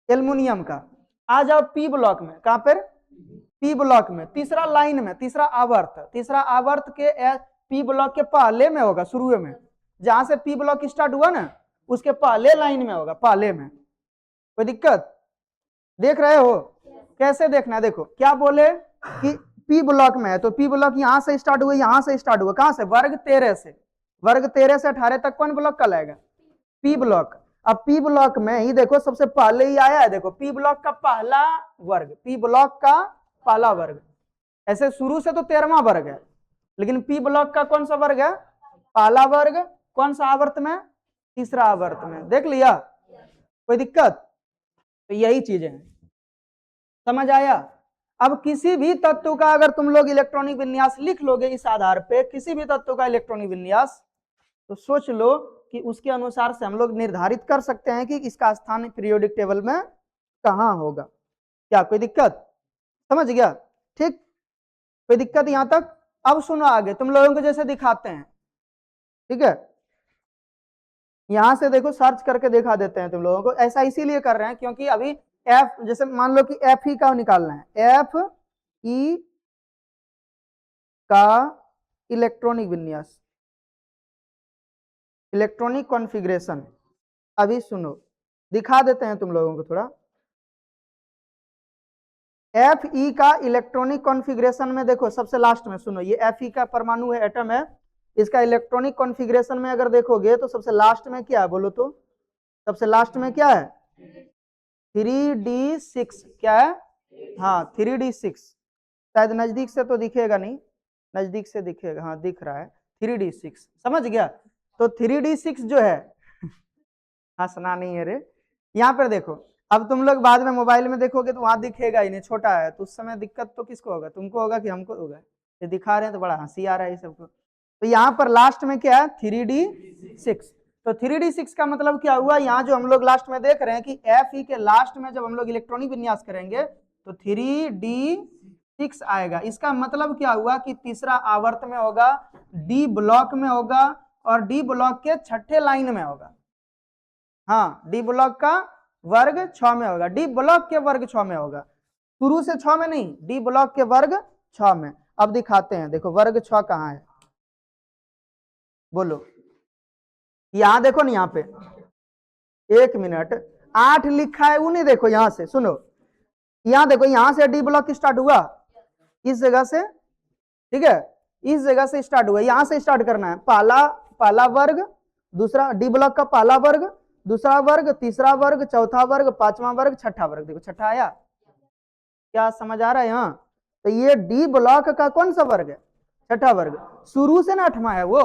एल्युमिनियम का। आ जाओ पी ब्लॉक में, कहां पर, पी ब्लॉक में तीसरा लाइन में, तीसरा आवर्त, तीसरा आवर्त के पी ब्लॉक के पहले में होगा, शुरू में जहां से पी ब्लॉक स्टार्ट हुआ ना उसके पहले लाइन में होगा, पहले में। कोई दिक्कत देख रहे हो, कैसे देखना है, देखो क्या बोले कि पी ब्लॉक में है, तो पी ब्लॉक यहां से स्टार्ट हुआ, यहां से स्टार्ट हुआ, कहां से, वर्ग 13 से, वर्ग 13 से 18 तक कौन ब्लॉक का लाएगा, पी ब्लॉक। अब पी ब्लॉक में ही देखो सबसे पहले ही आया है, देखो पी ब्लॉक का पहला वर्ग, पी ब्लॉक का पहला वर्ग, ऐसे शुरू से तो 13वां वर्ग है, लेकिन पी ब्लॉक का कौन सा वर्ग है, पहला वर्ग, कौन सा आवर्त में, तीसरा आवर्त में, देख लिया, कोई दिक्कत। तो यही चीजें हैं, समझ आया। अब किसी भी तत्व का अगर तुम लोग इलेक्ट्रॉनिक विन्यास लिख लोगे इस आधार पे, किसी भी तत्व का इलेक्ट्रॉनिक विन्यास, तो सोच लो कि उसके अनुसार से हम लोग निर्धारित कर सकते हैं कि इसका स्थान पीरियोडिक टेबल में कहां होगा। क्या कोई दिक्कत, समझ गया, ठीक, कोई दिक्कत यहां तक। अब सुनो आगे तुम लोगों को जैसे दिखाते हैं, ठीक है, यहां से देखो सर्च करके दिखा देते हैं तुम लोगों को, ऐसा इसीलिए कर रहे हैं क्योंकि अभी एफ, जैसे मान लो कि एफ ई का निकालना है, एफ ई का इलेक्ट्रॉनिक विन्यास, इलेक्ट्रॉनिक कॉन्फ़िगरेशन। अभी सुनो दिखा देते हैं तुम लोगों को थोड़ा, एफ ई का इलेक्ट्रॉनिक कॉन्फ़िगरेशन में देखो सबसे लास्ट में, सुनो ये एफ ई का परमाणु है, एटम है, इसका इलेक्ट्रॉनिक कॉन्फ़िगरेशन में अगर देखोगे तो सबसे लास्ट में क्या है बोलो तो, सबसे लास्ट में क्या है, 3D6, क्या है, हाँ 3D6, शायद नजदीक से तो दिखेगा नहीं, नजदीक से दिखेगा, हाँ दिख रहा है 3D6, समझ गया। तो 3D6 जो है हंसना नहीं है रे, यहाँ पर देखो, अब तुम लोग बाद में मोबाइल में देखोगे तो वहां दिखेगा ही नहीं, छोटा है, तो उस समय दिक्कत तो किसको होगा, तुमको होगा कि हमको होगा, ये दिखा रहे हैं तो बड़ा हंसी आ रहा है सबको। तो यहाँ पर लास्ट में क्या है, 3D6, तो 3D6 का मतलब क्या हुआ, यहाँ जो हम लोग लास्ट में देख रहे हैं कि एफ ई के लास्ट में जब हम लोग इलेक्ट्रॉनिक विन्यास करेंगे तो 3D6 आएगा, इसका मतलब क्या हुआ कि तीसरा आवर्त में होगा, डी ब्लॉक में होगा, और डी ब्लॉक के छठे लाइन में होगा, हाँ डी ब्लॉक का वर्ग 6 में होगा, डी ब्लॉक के वर्ग 6 में होगा, शुरू से 6 में नहीं, डी ब्लॉक के वर्ग 6 में। अब दिखाते हैं, देखो वर्ग 6 कहाँ है, बोलो, यहां देखो ना, यहाँ पे 1 मिनट, 8 लिखा है वो नहीं, देखो यहां से सुनो, यहां देखो, यहां से डी ब्लॉक स्टार्ट हुआ, इस जगह से, ठीक है, इस जगह से स्टार्ट हुआ, यहां से स्टार्ट करना है, पहला पहला वर्ग, दूसरा डी ब्लॉक का पहला वर्ग, दूसरा वर्ग, तीसरा वर्ग, चौथा वर्ग, पांचवा वर्ग, छठा वर्ग, देखो छठा आया, क्या समझ आ रहा है यहाँ। तो ये डी ब्लॉक का कौन सा वर्ग है, छठा वर्ग, शुरू से ना 8वां है, वो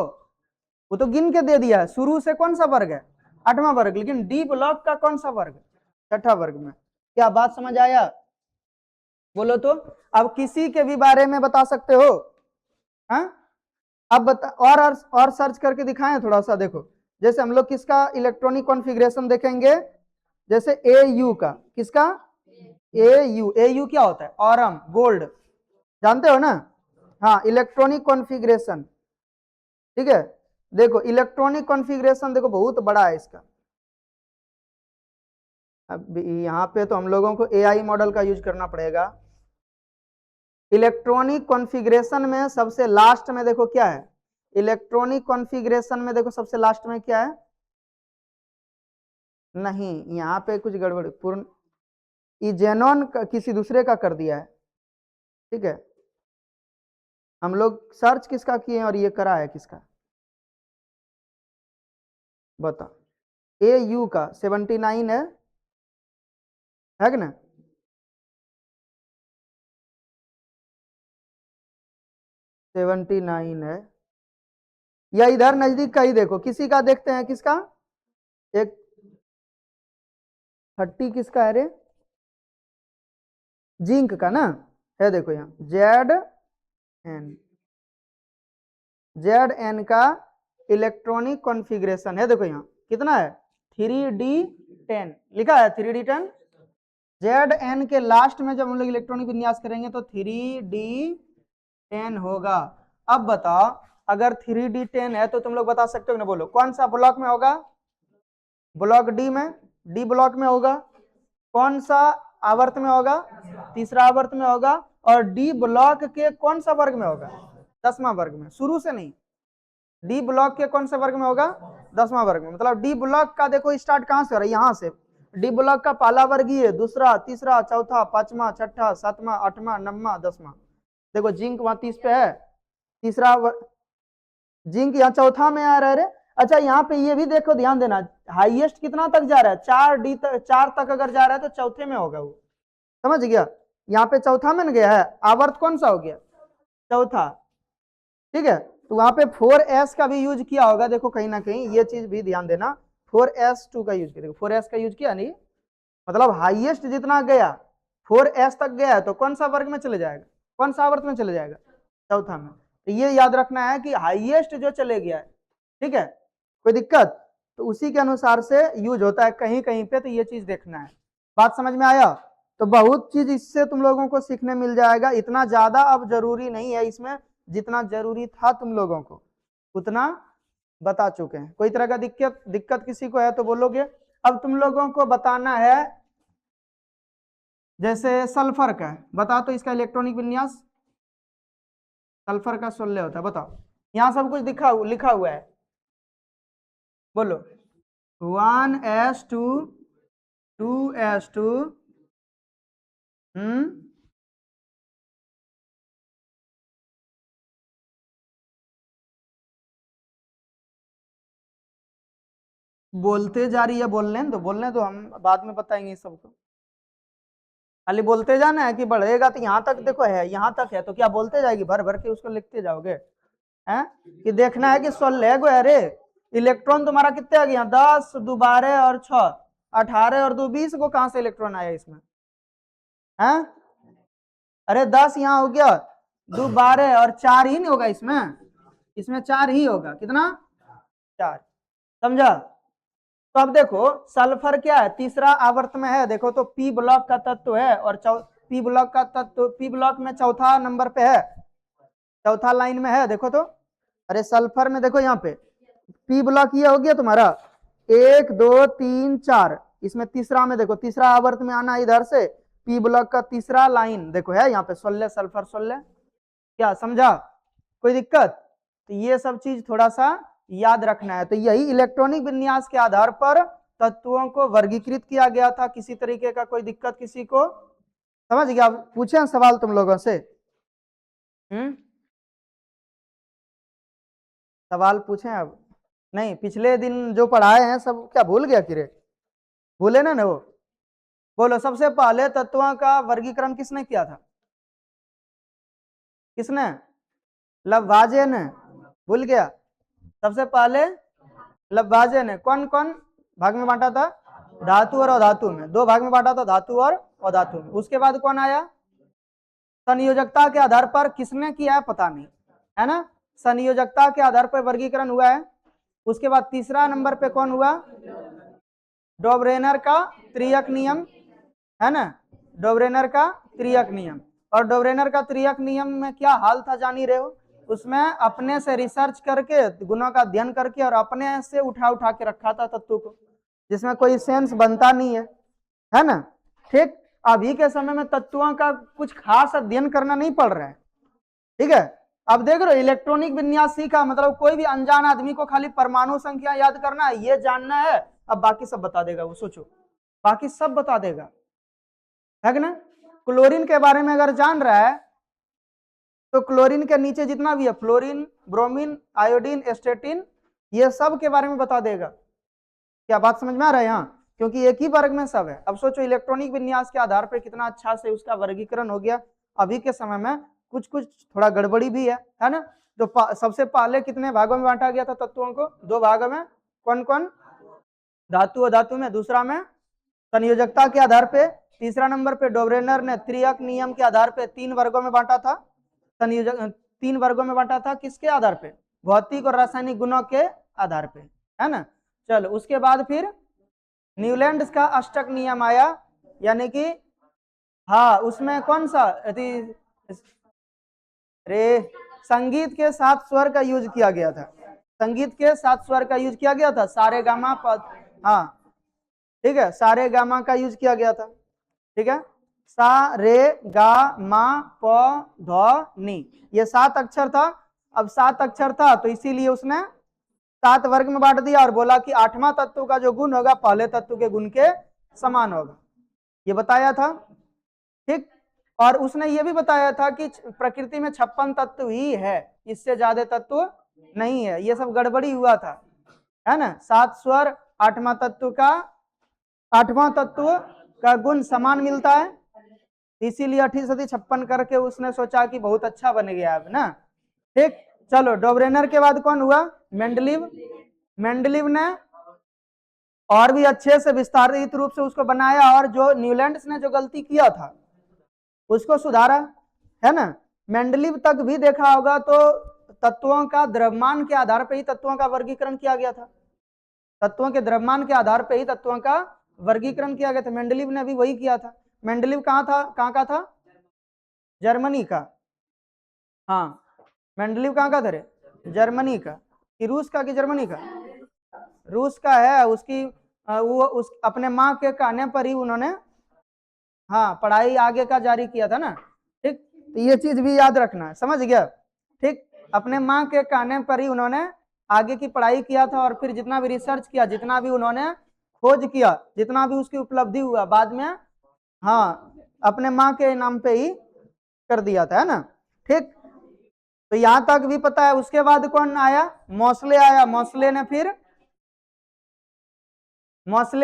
तो गिन के दे दिया है, शुरू से कौन सा वर्ग है, 8वां वर्ग, लेकिन डी ब्लॉक का कौन सा वर्ग, छठा वर्ग में। क्या बात समझ आया, बोलो तो। अब किसी के भी बारे में बता सकते हो, हाँ, अब बता, और सर्च करके दिखाएं थोड़ा सा, देखो जैसे हम लोग किसका इलेक्ट्रॉनिक कॉन्फ़िगरेशन देखेंगे, जैसे ए यू का, किसका, ए यू क्या होता है, ऑरम गोल्ड, जानते हो ना, हाँ इलेक्ट्रॉनिक कॉन्फ़िगरेशन, ठीक है, देखो इलेक्ट्रॉनिक कॉन्फ़िगरेशन देखो बहुत बड़ा है इसका। अब यहाँ पे तो हम लोगों को एआई मॉडल का यूज करना पड़ेगा। इलेक्ट्रॉनिक कॉन्फ़िगरेशन में सबसे लास्ट में देखो क्या है, इलेक्ट्रॉनिक कॉन्फ़िगरेशन में देखो सबसे लास्ट में क्या है, नहीं यहाँ पे कुछ गड़बड़, पूर्ण इजेनॉन किसी दूसरे का कर दिया है, ठीक है, हम लोग सर्च किसका किए और ये करा है किसका, बता, ए यू का 79 है कि ना, सेवेंटी नाइन है, या इधर नजदीक का ही देखो, किसी का देखते हैं, किसका, एक 30 किसका है रे, जिंक का ना है, देखो यहाँ जेड एन, जेड एन का इलेक्ट्रॉनिक कॉन्फ़िगरेशन है, देखो यहाँ कितना है 3d10 लिखा है, 3d10। Zn के लास्ट में जब हम लोग इलेक्ट्रॉनिक विन्यास करेंगे तो 3d10 होगा। अब बताओ अगर 3d10 है तो तुम लोग बता सकते हो ना, बोलो कौन सा ब्लॉक में होगा? ब्लॉक डी में, डी ब्लॉक में होगा। कौन सा आवर्त में होगा? तीसरा आवर्त में होगा। और डी ब्लॉक के कौन सा वर्ग में होगा? 10वां वर्ग में, शुरू से नहीं। डी ब्लॉक के कौन सा वर्ग में होगा? 10वां वर्ग में। मतलब डी ब्लॉक का देखो स्टार्ट कहां से हो रहा है, यहां से। डी ब्लॉक का पहला वर्गीय, दूसरा, तीसरा, चौथा, पांचवा, छठा, सातवां, आठवां, नौवां, 10वां। देखो जिंक वहां 30 पे है, तीसरा जिंक यहाँ चौथा में आ रहा है। अच्छा यहाँ पे ये भी देखो, ध्यान देना, हाईएस्ट कितना तक जा रहा है? 4 तक अगर जा रहा है तो चौथे में होगा वो, समझ गया? यहाँ पे चौथा में गया है, आवर्त कौन सा हो गया? चौथा, ठीक है। तो वहां पे 4s का भी यूज किया होगा, देखो कहीं ना कहीं ये चीज भी ध्यान देना, 4s2 का यूज किया, देखो 4s का यूज किया नहीं, मतलब हाईएस्ट जितना गया 4s तक गया है तो कौन सा वर्ग में चले जाएगा, कौन सा आवर्त में चले जाएगा? चौथा में। तो ये याद रखना है कि हाईएस्ट जो चले गया है, ठीक है, कोई दिक्कत? तो उसी के अनुसार से यूज होता है कहीं कहीं पे, तो ये चीज देखना है। बात समझ में आया? तो बहुत चीज इससे तुम लोगों को सीखने मिल जाएगा। इतना ज्यादा अब जरूरी नहीं है इसमें, जितना जरूरी था तुम लोगों को उतना बता चुके हैं। कोई तरह का दिक्कत किसी को है तो बोलोगे। अब तुम लोगों को बताना है जैसे सल्फर का है, बता तो इसका इलेक्ट्रॉनिक विन्यास। सल्फर का 16 होता है, बताओ। यहाँ सब कुछ लिखा हुआ है, बोलो। 1s2 2s2 बोलते जा रही है, बोलने दो, हम बाद में बताएंगे सबको। खाली बोलते जाना है कि बढ़ेगा, तो यहाँ तक देखो है, यहाँ तक है तो क्या बोलते जाएगी, भर भर के उसको लिखते जाओगे हैं? कि देखना है कि 16 गो, अरे इलेक्ट्रॉन तुम्हारा कितने आ गया? 10, 2 12 और 6 18 और 2 20 को कहां से इलेक्ट्रॉन आया इसमें हैं? अरे 10 यहाँ हो गया, 2 12 और 4 ही नहीं होगा इसमें 4 ही होगा। कितना? 4। समझा? तो अब देखो सल्फर क्या है, तीसरा आवर्त में है, देखो तो पी ब्लॉक का तत्व है, और पी ब्लॉक में चौथा नंबर पे है, चौथा लाइन में है, देखो तो। अरे सल्फर में देखो यहाँ पे पी ब्लॉक ये हो गया तुम्हारा 1 2 3 4, इसमें तीसरा में देखो, तीसरा आवर्त में आना इधर से, पी ब्लॉक का तीसरा लाइन देखो है यहाँ पे 16, सल्फर 16। क्या समझा? कोई दिक्कत? तो ये सब चीज थोड़ा सा याद रखना है। तो यही इलेक्ट्रॉनिक विन्यास के आधार पर तत्वों को वर्गीकृत किया गया था। किसी तरीके का कोई दिक्कत किसी को? समझ गया? पूछे सवाल तुम लोगों से? सवाल पूछे अब? नहीं, पिछले दिन जो पढ़ाए हैं सब क्या भूल गया? किरे भूले ना वो? बोलो, सबसे पहले तत्वों का वर्गीकरण किसने किया था? किसने? लब्बाजे ने। भूल गया? सबसे पहले लब्बाजे ने कौन कौन भाग में बांटा था? धातु और अधातु में, 2 भाग में बांटा था, धातु और अधातु में। उसके बाद कौन आया? संयोजकता के आधार पर किसने किया है पता नहीं, है ना? संयोजकता के आधार पर वर्गीकरण हुआ है। उसके बाद तीसरा नंबर पे कौन हुआ? डोब्रेनर का त्रियक नियम, है ना? डोब्रेनर का त्रियक नियम। और डोब्रेनर का त्रियक नियम में क्या हाल था जान ही रहे हो? उसमें अपने से रिसर्च करके, गुणों का अध्ययन करके और अपने से उठा के रखा था तत्व को, जिसमें कोई सेंस बनता नहीं है ना? ठीक। अभी के समय में तत्वों का कुछ खास अध्ययन करना नहीं पड़ रहा है, ठीक है? अब देख रहे हो इलेक्ट्रॉनिक विन्यास सीखा, मतलब कोई भी अनजान आदमी को खाली परमाणु संख्या याद करना है, ये जानना है, अब बाकी सब बता देगा वो। सोचो, बाकी सब बता देगा, है कि ना? क्लोरीन के बारे में अगर जान रहा है तो क्लोरीन के नीचे जितना भी है, फ्लोरीन, ब्रोमीन, आयोडीन, एस्टेटिन, ये सब के बारे में बता देगा। क्या बात समझ में आ रहा है यहाँ? क्योंकि एक ही वर्ग में सब है। अब सोचो इलेक्ट्रॉनिक विन्यास के आधार पर कितना अच्छा से उसका वर्गीकरण हो गया। अभी के समय में कुछ थोड़ा गड़बड़ी भी है ना? तो सबसे पहले कितने भागों में बांटा गया था तत्वों को? 2 भागों में। कौन कौन? धातु अधातु में। दूसरा में संयोजकता के आधार पे। तीसरा नंबर पे डोब्रेनर ने त्रियक नियम के आधार पे 3 वर्गों में बांटा था। संयोजक 3 वर्गों में बांटा था, किसके आधार पे? भौतिक और रासायनिक गुणों के आधार पे, है ना। चलो उसके बाद फिर न्यूलैंड का अष्टक नियम आया, यानी कि हाँ उसमें कौन सा रे संगीत के 7 स्वर का यूज किया गया था, संगीत के 7 स्वर का यूज किया गया था, सारे गामा पद, हाँ ठीक है, सारे गामा का यूज किया गया था, ठीक है, सा रे गा मा प ध नी, ये 7 अक्षर था। अब 7 अक्षर था तो इसीलिए उसने 7 वर्ग में बांट दिया और बोला कि 8वां तत्व का जो गुण होगा पहले तत्व के गुण के समान होगा, ये बताया था, ठीक। और उसने ये भी बताया था कि प्रकृति में 56 तत्व ही है, इससे ज्यादा तत्व नहीं है, ये सब गड़बड़ी हुआ था, है ना। 7 स्वर 8वां तत्व का 8वां तत्व का गुण समान मिलता है, इसीलिए 8×56 करके उसने सोचा कि बहुत अच्छा बन गया अब ना, ठीक। चलो डोब्रेनर के बाद कौन हुआ, मेंडलीव। मेंडलीव ने और भी अच्छे से विस्तारित रूप से उसको बनाया और जो न्यूलैंड्स ने जो गलती किया था उसको सुधारा, है ना। मेंडलीव तक भी देखा होगा तो तत्वों का द्रव्यमान के आधार पर ही तत्वों का वर्गीकरण किया गया था, तत्वों के द्रव्यमान के आधार पर ही तत्वों का वर्गीकरण किया गया था, मेंडलीव ने भी वही किया था। मेंडलीव कहाँ था, कहाँ का था, जर्मनी का, हाँ मेंडलीव कहाँ का था रे, जर्मनी का, कि रूस का कि जर्मनी का, रूस का है। उसकी वो उस अपने माँ के कहने पर ही उन्होंने हाँ पढ़ाई आगे का जारी किया था ना, ठीक। तो ये चीज भी याद रखना, समझ गया, ठीक। अपने माँ के कहने पर ही उन्होंने आगे की पढ़ाई किया था और फिर जितना भी रिसर्च किया, जितना भी उन्होंने खोज किया, जितना भी उसकी उपलब्धि हुआ बाद में हाँ अपने माँ के नाम पे ही कर दिया था, है ना, ठीक। तो यहां तक भी पता है। उसके बाद कौन आया, मोसले आया। मोसले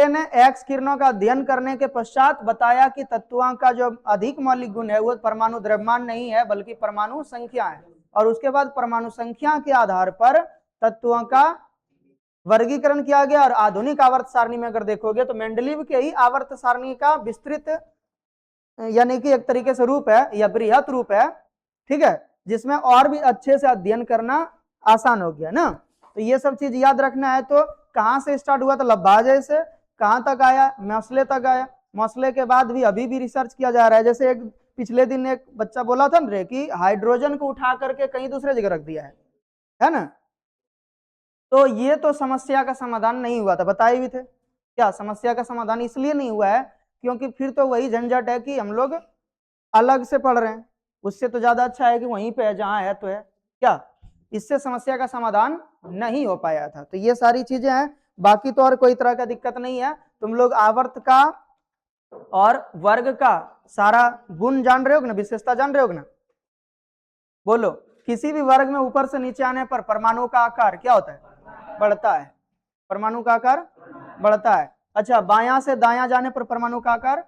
ने एक्स किरणों का अध्ययन करने के पश्चात बताया कि तत्वों का जो अधिक मौलिक गुण है वो परमाणु द्रव्यमान नहीं है बल्कि परमाणु संख्या है, और उसके बाद परमाणु संख्या के आधार पर तत्वों का वर्गीकरण किया गया। और आधुनिक आवर्त सारणी में अगर देखोगे तो मेंडलीव के ही आवर्त सारणी का विस्तृत यानी कि एक तरीके से रूप है या बृहत रूप है, ठीक है, जिसमें और भी अच्छे से अध्ययन करना आसान हो गया ना। तो ये सब चीज याद रखना है। तो कहां से स्टार्ट हुआ, तो लब्बाजे से कहां तक आया, मोसले तक आया। मोसले के बाद भी अभी भी रिसर्च किया जा रहा है। जैसे एक पिछले दिन एक बच्चा बोला था ना कि हाइड्रोजन को उठा करके कहीं दूसरे जगह रख दिया है ना। तो ये तो समस्या का समाधान नहीं हुआ था, बताए भी थे क्या, समस्या का समाधान इसलिए नहीं हुआ है क्योंकि फिर तो वही झंझट है कि हम लोग अलग से पढ़ रहे हैं, उससे तो ज्यादा अच्छा है कि वहीं पे है जहां है तो है क्या, इससे समस्या का समाधान नहीं हो पाया था। तो ये सारी चीजें हैं, बाकी तो और कोई तरह का दिक्कत नहीं है। तुम लोग आवर्त का और वर्ग का सारा गुण जान रहे हो ना, विशेषता जान रहे हो ना, बोलो। किसी भी वर्ग में ऊपर से नीचे आने पर परमाणु का आकार क्या होता है, बढ़ता है, परमाणु का आकार बढ़ता है। अच्छा, बायां से दायां जाने पर परमाणु का आकार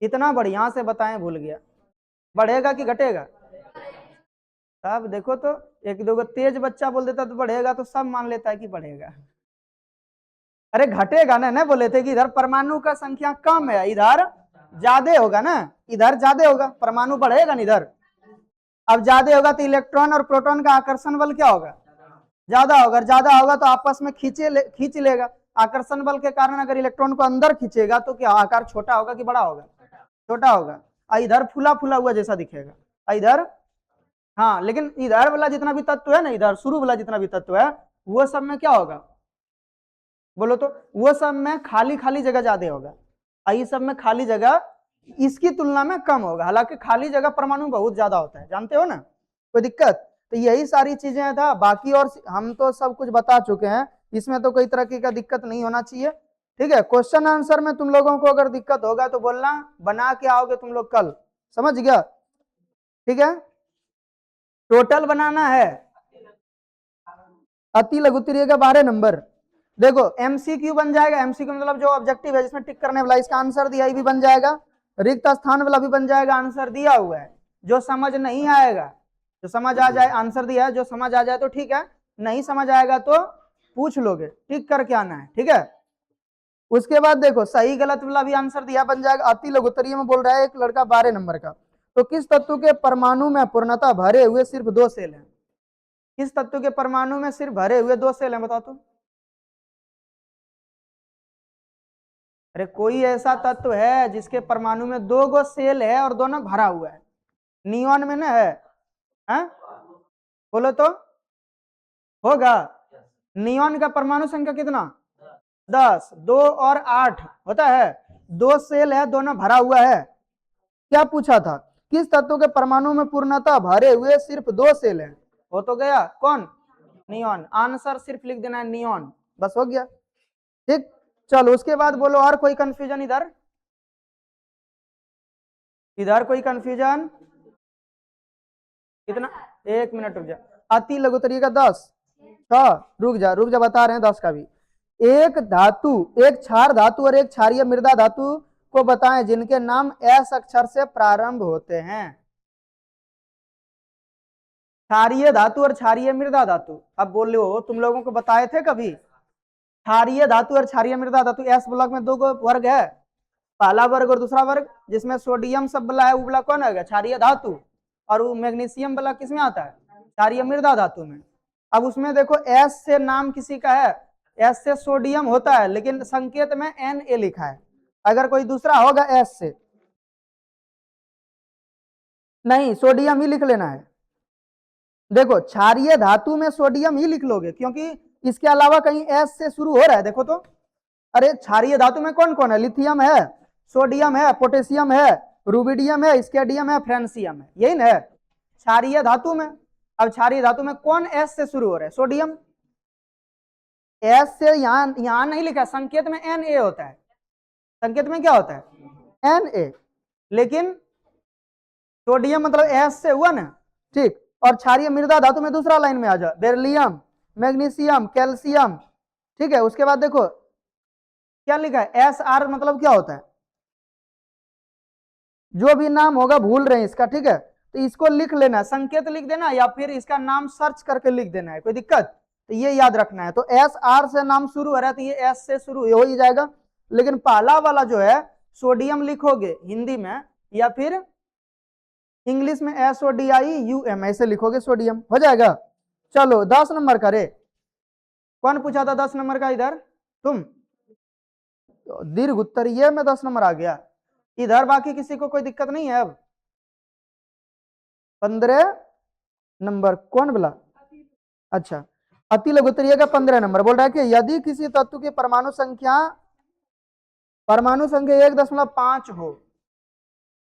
इतना बढ़िया से बताएं, भूल गया, बढ़ेगा कि घटेगा। अब देखो तो एक दो तेज बच्चा बोल देता तो बढ़ेगा, तो सब मान लेता है कि बढ़ेगा। अरे घटेगा ना, नहीं बोले थे कि इधर परमाणु का संख्या कम है, इधर ज्यादा होगा ना, इधर ज्यादा होगा, परमाणु बढ़ेगा ना इधर। अब ज्यादा होगा तो इलेक्ट्रॉन और प्रोटॉन का आकर्षण बल क्या होगा, ज्यादा होगा। ज्यादा होगा तो आपस में खींच लेगा। आकर्षण बल के कारण अगर इलेक्ट्रॉन को अंदर खींचेगा तो क्या आकार छोटा होगा कि बड़ा होगा, छोटा होगा। इधर फूला फूला हुआ जैसा दिखेगा इधर, हाँ, लेकिन इधर वाला जितना भी तत्व है ना, इधर शुरू वाला जितना भी तत्व है वो सब में क्या होगा, बोलो तो, वो सब में खाली खाली जगह ज्यादा होगा, इस सब में खाली जगह इसकी तुलना में कम होगा। हालांकि खाली जगह परमाणु बहुत ज्यादा होता है, जानते हो ना, कोई दिक्कत। तो यही सारी चीजें था, बाकी और हम तो सब कुछ बता चुके हैं, इसमें तो कोई तरह की का दिक्कत नहीं होना चाहिए, ठीक है। क्वेश्चन आंसर में तुम लोगों को अगर दिक्कत होगा तो बोलना, बना के आओगे तुम लोग कल, समझ गया, ठीक है। टोटल बनाना है अति लघुत्तरीय का 12 नंबर। देखो एमसीक्यू बन जाएगा, एमसीक्यू मतलब जो ऑब्जेक्टिव है जिसमें टिक करने वाला, इसका आंसर दिया भी बन जाएगा, रिक्त स्थान वाला भी बन जाएगा, आंसर दिया हुआ है। जो समझ नहीं आएगा, जो समझ आ जाए, आंसर दिया है, जो समझ आ जाए तो ठीक है, नहीं समझ आएगा तो पूछ लोगे, टिक करके आना है, ठीक है। उसके बाद देखो सही गलत वाला भी आंसर दिया बन जाएगा। अति लघुत्तरीय में बोल रहा है एक लड़का 12 नंबर का, तो किस तत्व के परमाणु में पूर्णतः भरे हुए सिर्फ 2 सेल हैं, किस तत्व के परमाणु में सिर्फ भरे हुए 2 सेल हैं, बता तो। अरे कोई ऐसा तत्व है जिसके परमाणु में 2 गो सेल है और दोनों भरा हुआ है, नियॉन में ना है, हैं? बोलो तो होगा। नियॉन का परमाणु संख्या कितना? 10। 2 और 8 होता है, 2 सेल है, दोनों भरा हुआ है। क्या पूछा था? किस तत्व के परमाणु में पूर्णतः भरे हुए सिर्फ 2 सेल हैं? हो तो गया कौन? नियॉन। आंसर सिर्फ लिख देना है नियॉन, बस हो गया। ठीक, चलो उसके बाद बोलो और कोई कंफ्यूजन इधर? इधर कोई कंफ्यूजन? कितना? 1 मिनट रुक जा। अति लघु तरीका 10। रुक जा बता रहे हैं 10 का भी। एक धातु, एक क्षार धातु और एक क्षारीय मृदा धातु को बताएं जिनके नाम एस अक्षर से प्रारंभ होते हैं। क्षारीय धातु और क्षारीय मृदा धातु। अब बोलो, तुम लोगों को बताए थे कभी? क्षारीय धातु और क्षारीय मृदा धातु, एस ब्लॉक में 2 वर्ग है, पहला वर्ग और दूसरा वर्ग। जिसमें सोडियम सब वाला है वो वाला कौन है? क्षारीय धातु। और वो मैग्नीशियम वाला किसमें आता है? क्षारीय मृदा धातु में। अब उसमें देखो एस से नाम किसी का है, एस से सोडियम होता है लेकिन संकेत में Na लिखा है। अगर कोई दूसरा होगा एस से, नहीं सोडियम ही लिख लेना है। देखो क्षारीय धातु में सोडियम ही लिख लोगे क्योंकि इसके अलावा कहीं एस से शुरू हो रहा है, देखो तो। अरे क्षारीय धातु में कौन कौन है? लिथियम है, सोडियम है, पोटेशियम है, रुबिडियम है, स्केडियम है, फ्रांसियम है, यही ना है क्षारीय धातु में। अब क्षारीय धातु में कौन एस से शुरू हो रहा है? सोडियम। एस से यहां नहीं लिखा, संकेत में Na होता है। संकेत में क्या होता है? Na। लेकिन सोडियम मतलब एस से हुआ ना, ठीक। और क्षारीय मृदा धातु में दूसरा लाइन में आ जाओ, बेरिलियम, मैग्नीशियम, कैल्शियम, ठीक है। उसके बाद देखो क्या लिखा है? SR मतलब क्या होता है? जो भी नाम होगा भूल रहे हैं इसका, ठीक है, तो इसको लिख लेना, संकेत लिख देना या फिर इसका नाम सर्च करके लिख देना है, कोई दिक्कत? तो ये याद रखना है। तो SR से नाम शुरू हो रहा है तो ये S से शुरू हो ही जाएगा। लेकिन पहला वाला जो है सोडियम लिखोगे हिंदी में या फिर इंग्लिश में SODIUM ऐसे लिखोगे, सोडियम हो जाएगा। चलो 10 नंबर का रे, कौन पूछा था 10 नंबर का? इधर तुम, दीर्घ उत्तरीय में 10 नंबर आ गया इधर। बाकी किसी को कोई दिक्कत नहीं है? अब 15 नंबर कौन बोला? अच्छा, अति लघु उत्तरीय का 15 नंबर बोल रहा है कि यदि किसी तत्व की परमाणु संख्या 1.5 हो,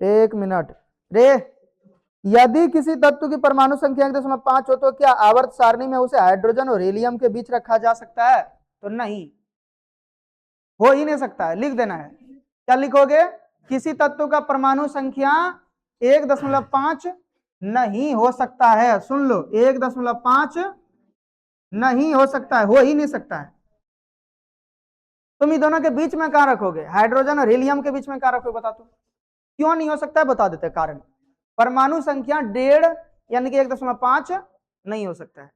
1 मिनट रे, यदि किसी तत्व की परमाणु संख्या 1.5 हो तो क्या आवर्त सारणी में उसे हाइड्रोजन और हीलियम के बीच रखा जा सकता है? तो नहीं, हो ही नहीं सकता है, लिख देना है। क्या लिखोगे? किसी तत्व का परमाणु संख्या 1.5 नहीं हो सकता है। सुन लो, 1.5 नहीं हो सकता है, हो ही नहीं सकता है। तुम इन दोनों के बीच में कहां रखोगे? हाइड्रोजन और हीलियम के बीच में कहां रखोगे? बता दो क्यों नहीं हो सकता है, बता देते कारण। परमाणु संख्या 1.5 यानी कि 1.5 नहीं हो सकता है।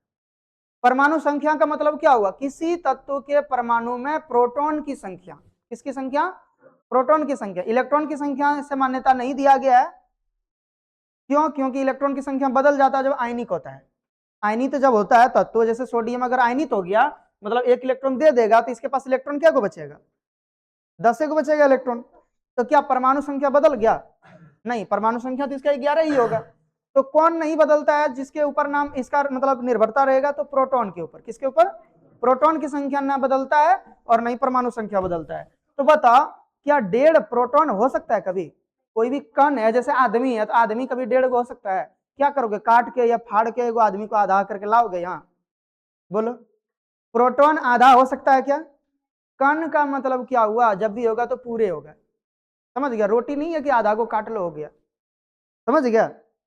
परमाणु संख्या का मतलब क्या हुआ? किसी तत्व के परमाणु में प्रोटॉन की संख्या, किसकी संख्या? प्रोटॉन की संख्या। इलेक्ट्रॉन की संख्या से मान्यता नहीं दिया गया है। क्यों? क्योंकि इलेक्ट्रॉन की संख्या बदल जाता है जब आयनिक होता है। आयनित जब होता है तत्व, जैसे सोडियम अगर आयनित हो गया मतलब 1 इलेक्ट्रॉन दे देगा तो इसके पास इलेक्ट्रॉन क्या को बचेगा? 10 को बचेगा इलेक्ट्रॉन। तो क्या परमाणु संख्या बदल गया? नहीं, परमाणु संख्या तो इसका 11 ही होगा। तो कौन नहीं बदलता है? जिसके ऊपर नाम इसका मतलब निर्भरता रहेगा तो प्रोटॉन के ऊपर। किसके ऊपर? प्रोटॉन की संख्या ना बदलता है और नहीं परमाणु संख्या बदलता है। तो बता, क्या 1.5 प्रोटॉन हो सकता है कभी? कोई भी कण है, जैसे आदमी है तो आदमी कभी 1.5 हो सकता है? क्या करोगे? काट के या फाड़ के एगो आदमी को आधा करके लाओगे यहाँ? बोलो, प्रोटॉन आधा हो सकता है क्या? कण का मतलब क्या हुआ? जब भी होगा तो पूरे होगा, समझ गया? रोटी नहीं है कि आधा को काट लो हो गया, समझ गया?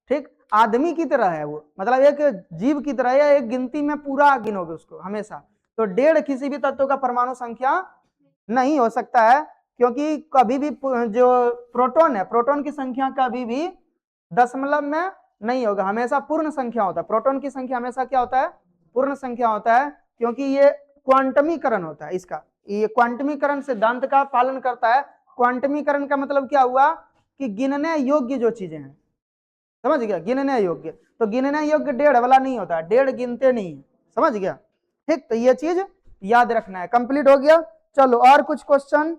ठीक, आदमी की तरह है वो, मतलब एक जीव की तरह है, एक गिनती में पूरा गिनोगे उसको हमेशा। तो 1.5 किसी भी तत्व का परमाणु संख्या नहीं हो सकता है क्योंकि कभी भी जो प्रोटॉन है, प्रोटॉन की संख्या कभी भी दशमलव में नहीं होगा, हमेशा पूर्ण संख्या होता है। प्रोटॉन की संख्या हमेशा क्या होता है? पूर्ण संख्या होता है, क्योंकि ये क्वांटमीकरण होता है इसका, ये क्वांटमीकरण सिद्धांत का पालन करता है। क्वांटमीकरण का मतलब क्या हुआ? कि गिनने योग्य जो चीजें हैं, समझ गया? गिनने योग्य। तो गिनने योग्य 1.5 वाला नहीं होता, 1.5 गिनते नहीं है, समझ गया? ठीक, तो ये चीज याद रखना है। कंप्लीट हो गया। चलो और कुछ क्वेश्चन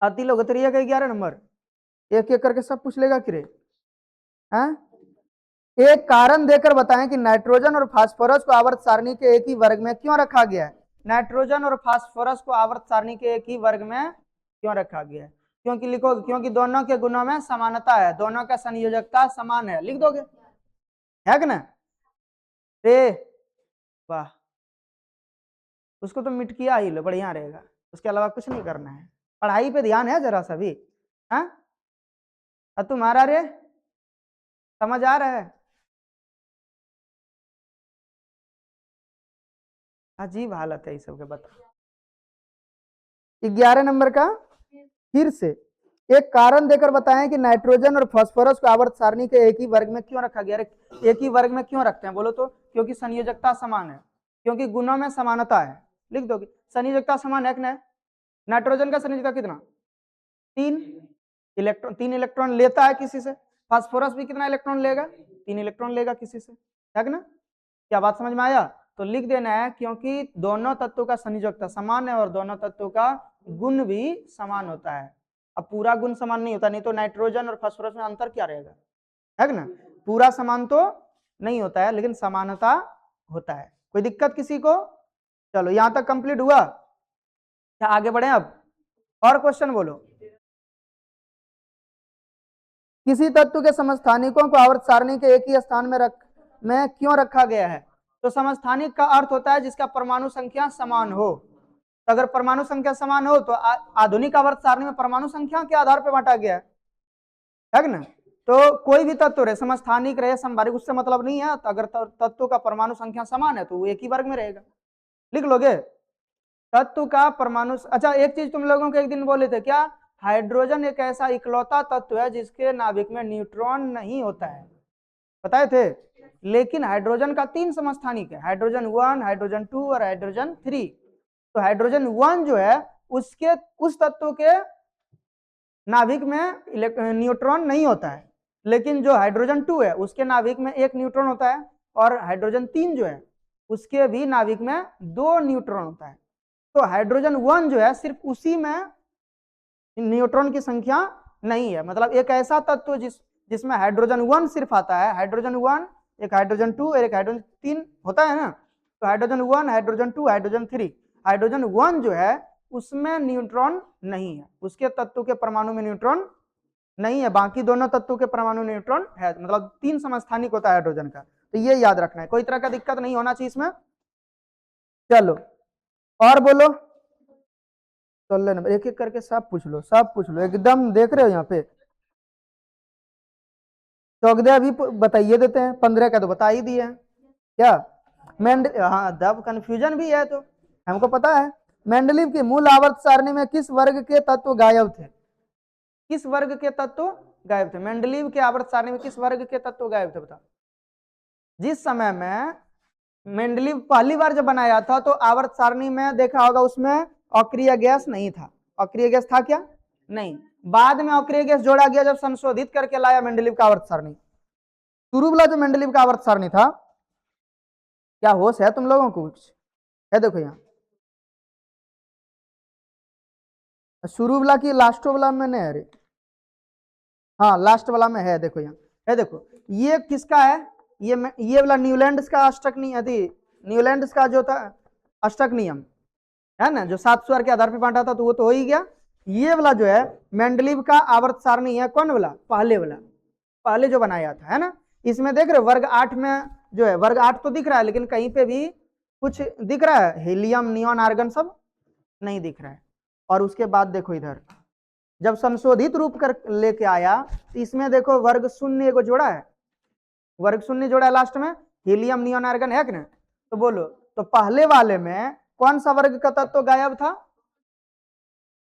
आती लोग 11 नंबर एक एक करके सब पूछ लेगा कि रे? हैं? एक कारण देकर बताएं कि नाइट्रोजन और फास्फोरस को आवर्त सारणी के एक ही वर्ग में क्यों रखा गया है। नाइट्रोजन और फास्फोरस को आवर्त सारणी के एक ही वर्ग में क्यों रखा गया है? क्योंकि लिखोगे, क्योंकि दोनों के गुणों में समानता है, दोनों का संयोजकता समान है, लिख दोगे, है कि ना? रे वाह, उसको तो मिट किया ही लो, बढ़िया रहेगा, उसके अलावा कुछ नहीं करना है, पढ़ाई पे ध्यान है जरा सा भी। हाँ, तुम्हारा रे समझ आ रहा है? अजीब हालत है इस सब के, बता। 11 नंबर का फिर से एक कारण देकर बताएं कि नाइट्रोजन और फास्फोरस को आवर्त सारणी के एक ही वर्ग में क्यों रखा गया। एक ही वर्ग में क्यों रखते हैं बोलो तो? क्योंकि संयोजकता समान है, क्योंकि गुणों में समानता है, लिख दोगे। संयोजकता समान है कि नहीं? नाइट्रोजन का संयोजकता कितना? 3 इलेक्ट्रॉन, 3 इलेक्ट्रॉन लेता है किसी से। फास्फोरस भी कितना इलेक्ट्रॉन लेगा? 3 इलेक्ट्रॉन लेगा किसी से, है ना? क्या बात समझ में आया? तो लिख देना है क्योंकि दोनों तत्वों का संयोजकता समान है और दोनों तत्वों का गुण भी समान होता है। अब पूरा गुण समान नहीं होता, नहीं तो नाइट्रोजन और फास्फोरस में अंतर क्या रहेगा, है ना? पूरा समान तो नहीं होता है, लेकिन समानता होता है। कोई दिक्कत किसी को? चलो यहां तक कंप्लीट हुआ, क्या आगे बढ़े अब? और क्वेश्चन बोलो। किसी तत्व के समस्थानिकों को आवर्त सारणी के एक ही स्थान में क्यों रखा गया है? तो समस्थानिक का अर्थ होता है जिसका परमाणु संख्या समान हो। तो अगर परमाणु संख्या समान हो तो आधुनिक आवर्त सारणी में परमाणु संख्या के आधार पर बांटा गया है ना? तो कोई भी तत्व रहे, समस्थानिक रहे, समभारिक, उससे मतलब नहीं है। तो अगर तत्व का परमाणु संख्या समान है तो वो एक ही वर्ग में रहेगा, लिख लोगे। तत्व का परमाणु, अच्छा एक चीज तुम लोगों को एक दिन बोले थे क्या, हाइड्रोजन एक ऐसा इकलौता तत्व है जिसके नाभिक में न्यूट्रॉन नहीं होता है, बताए थे। लेकिन हाइड्रोजन का 3 समस्थानिक है, हाइड्रोजन 1, हाइड्रोजन 2 और हाइड्रोजन 3। तो हाइड्रोजन 1 जो है उसके, उस तत्व के नाभिक में न्यूट्रॉन नहीं होता है, लेकिन जो हाइड्रोजन 2 है उसके नाभिक में 1 न्यूट्रॉन होता है, और हाइड्रोजन 3 जो है उसके भी नाभिक में 2 न्यूट्रॉन होता है। तो हाइड्रोजन 1 जो है सिर्फ उसी में न्यूट्रॉन की संख्या नहीं है, मतलब एक ऐसा तत्व जिसमें हाइड्रोजन 1 सिर्फ आता है, हाइड्रोजन 1, एक हाइड्रोजन 2 और एक हाइड्रोजन 3 होता है ना। तो हाइड्रोजन 1, हाइड्रोजन 2, हाइड्रोजन 3, हाइड्रोजन 1 जो है उसमें न्यूट्रॉन नहीं है, उसके तत्व के परमाणु में न्यूट्रॉन नहीं है, बाकी दोनों तत्वों के परमाणु न्यूट्रॉन है, मतलब 3 समस्थानिक होता है हाइड्रोजन का। तो ये याद रखना है, कोई तरह का दिक्कत नहीं होना चाहिए इसमें। चलो और बोलो, 16 नंबर एक एक करके सब पूछ लो, सब पूछ लो एकदम, देख रहे हो यहाँ पे। चौगदे अभी बताइए देते हैं, 15 का तो बता ही दिए हैं क्या। हाँ दब कंफ्यूजन भी है तो हमको पता है। मेंडलीव की मूल आवर्त सारणी में किस वर्ग के तत्व गायब थे? किस वर्ग के तत्व गायब थे? मेंडलीव के आवर्त सारणी में किस वर्ग के तत्व गायब थे बताओ। जिस समय में मेंडलीव पहली बार जब बनाया था तो आवर्त सारणी में देखा होगा उसमें अक्रिय गैस नहीं था। अक्रिय गैस था क्या? नहीं। बाद में अक्रिय गैस जोड़ा गया जब संशोधित करके लाया मेंडलीव का आवर्त सारणी। शुरू वाला जो मेंडलीव का आवर्त सारणी था, क्या होश है तुम लोगों को कुछ? है देखो यहाँ शुरू वाला की लास्ट वाला में नहीं है रे, हाँ लास्ट वाला में है, देखो यहाँ है, देखो ये किसका है, ये वाला न्यूलैंड का अष्टक नहीं है, न्यूलैंड का जो था अष्टक नियम है ना, जो 7 स्वर के आधार पर बांटा था, तो वो तो हो ही गया। ये वाला जो है मेंडलीव का आवर्त सारणी है, कौन वाला? पहले वाला, पहले जो बनाया था, है ना। इसमें देख रहे वर्ग 8 में जो है, वर्ग 8 तो दिख रहा है, लेकिन कहीं पे भी कुछ दिख रहा है, हीलियम, नियॉन, आर्गन सब नहीं दिख रहा है। और उसके बाद देखो इधर जब संशोधित रूप कर लेके आया तो इसमें देखो वर्ग 0 को जोड़ा है, वर्ग 0 जोड़ा है लास्ट में, हीलियम, नियॉन, आर्गन है कि ना। तो बोलो, तो पहले वाले में कौन सा वर्ग का तत्व गायब था?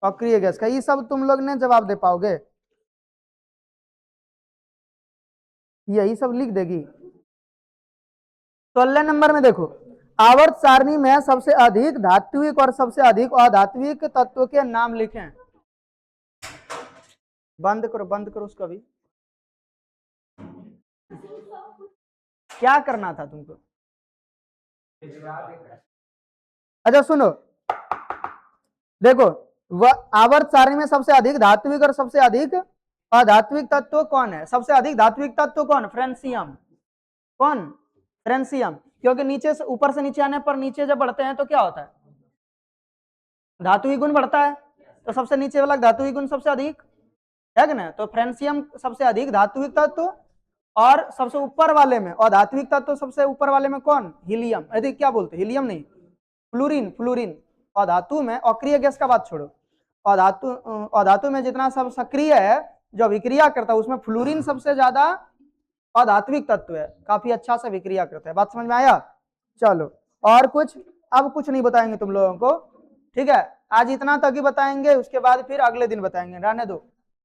अक्रिय गैस का। ये सब तुम लोग ने जवाब दे पाओगे, यही सब लिख देगी। 16 नंबर में देखो, आवर्त सारणी में सबसे अधिक धात्विक और सबसे अधिक अधात्विक तत्व के नाम लिखें। बंद करो उसका भी। क्या करना था तुमको? अच्छा सुनो, देखो वह आवर्त सारणी में सबसे अधिक धात्विक और सबसे अधिक अधात्विक तत्व कौन है? सबसे अधिक धात्विक तत्व कौन? फ्रेंसियम। कौन? फ्रेंसियम। क्योंकि नीचे से ऊपर से नीचे आने पर, नीचे जब बढ़ते हैं तो क्या होता है? धातुविक गुण बढ़ता है, तो सबसे नीचे वाला धातुविक गुण सबसे अधिक है कि ना? तो फ्रेंसियम सबसे अधिक धात्विक तत्व, और सबसे ऊपर वाले में और धात्विक तत्व सबसे ऊपर वाले में कौन? हीलियम। अरे क्या बोलते, हीलियम नहीं, फ्लोरीन। फ्लोरीन। और धातु में, अक्रिय गैस का बात छोड़ो, और धातु में जितना सब सक्रिय है, जो विक्रिया करता है, उसमें फ्लोरीन सबसे ज्यादा अधात्विक तत्व है, काफी अच्छा से विक्रिया करता है। बात समझ में आया? चलो, और कुछ? अब कुछ नहीं बताएंगे तुम लोगों को, ठीक है? आज इतना तक ही बताएंगे, उसके बाद फिर अगले दिन बताएंगे, रहने दो।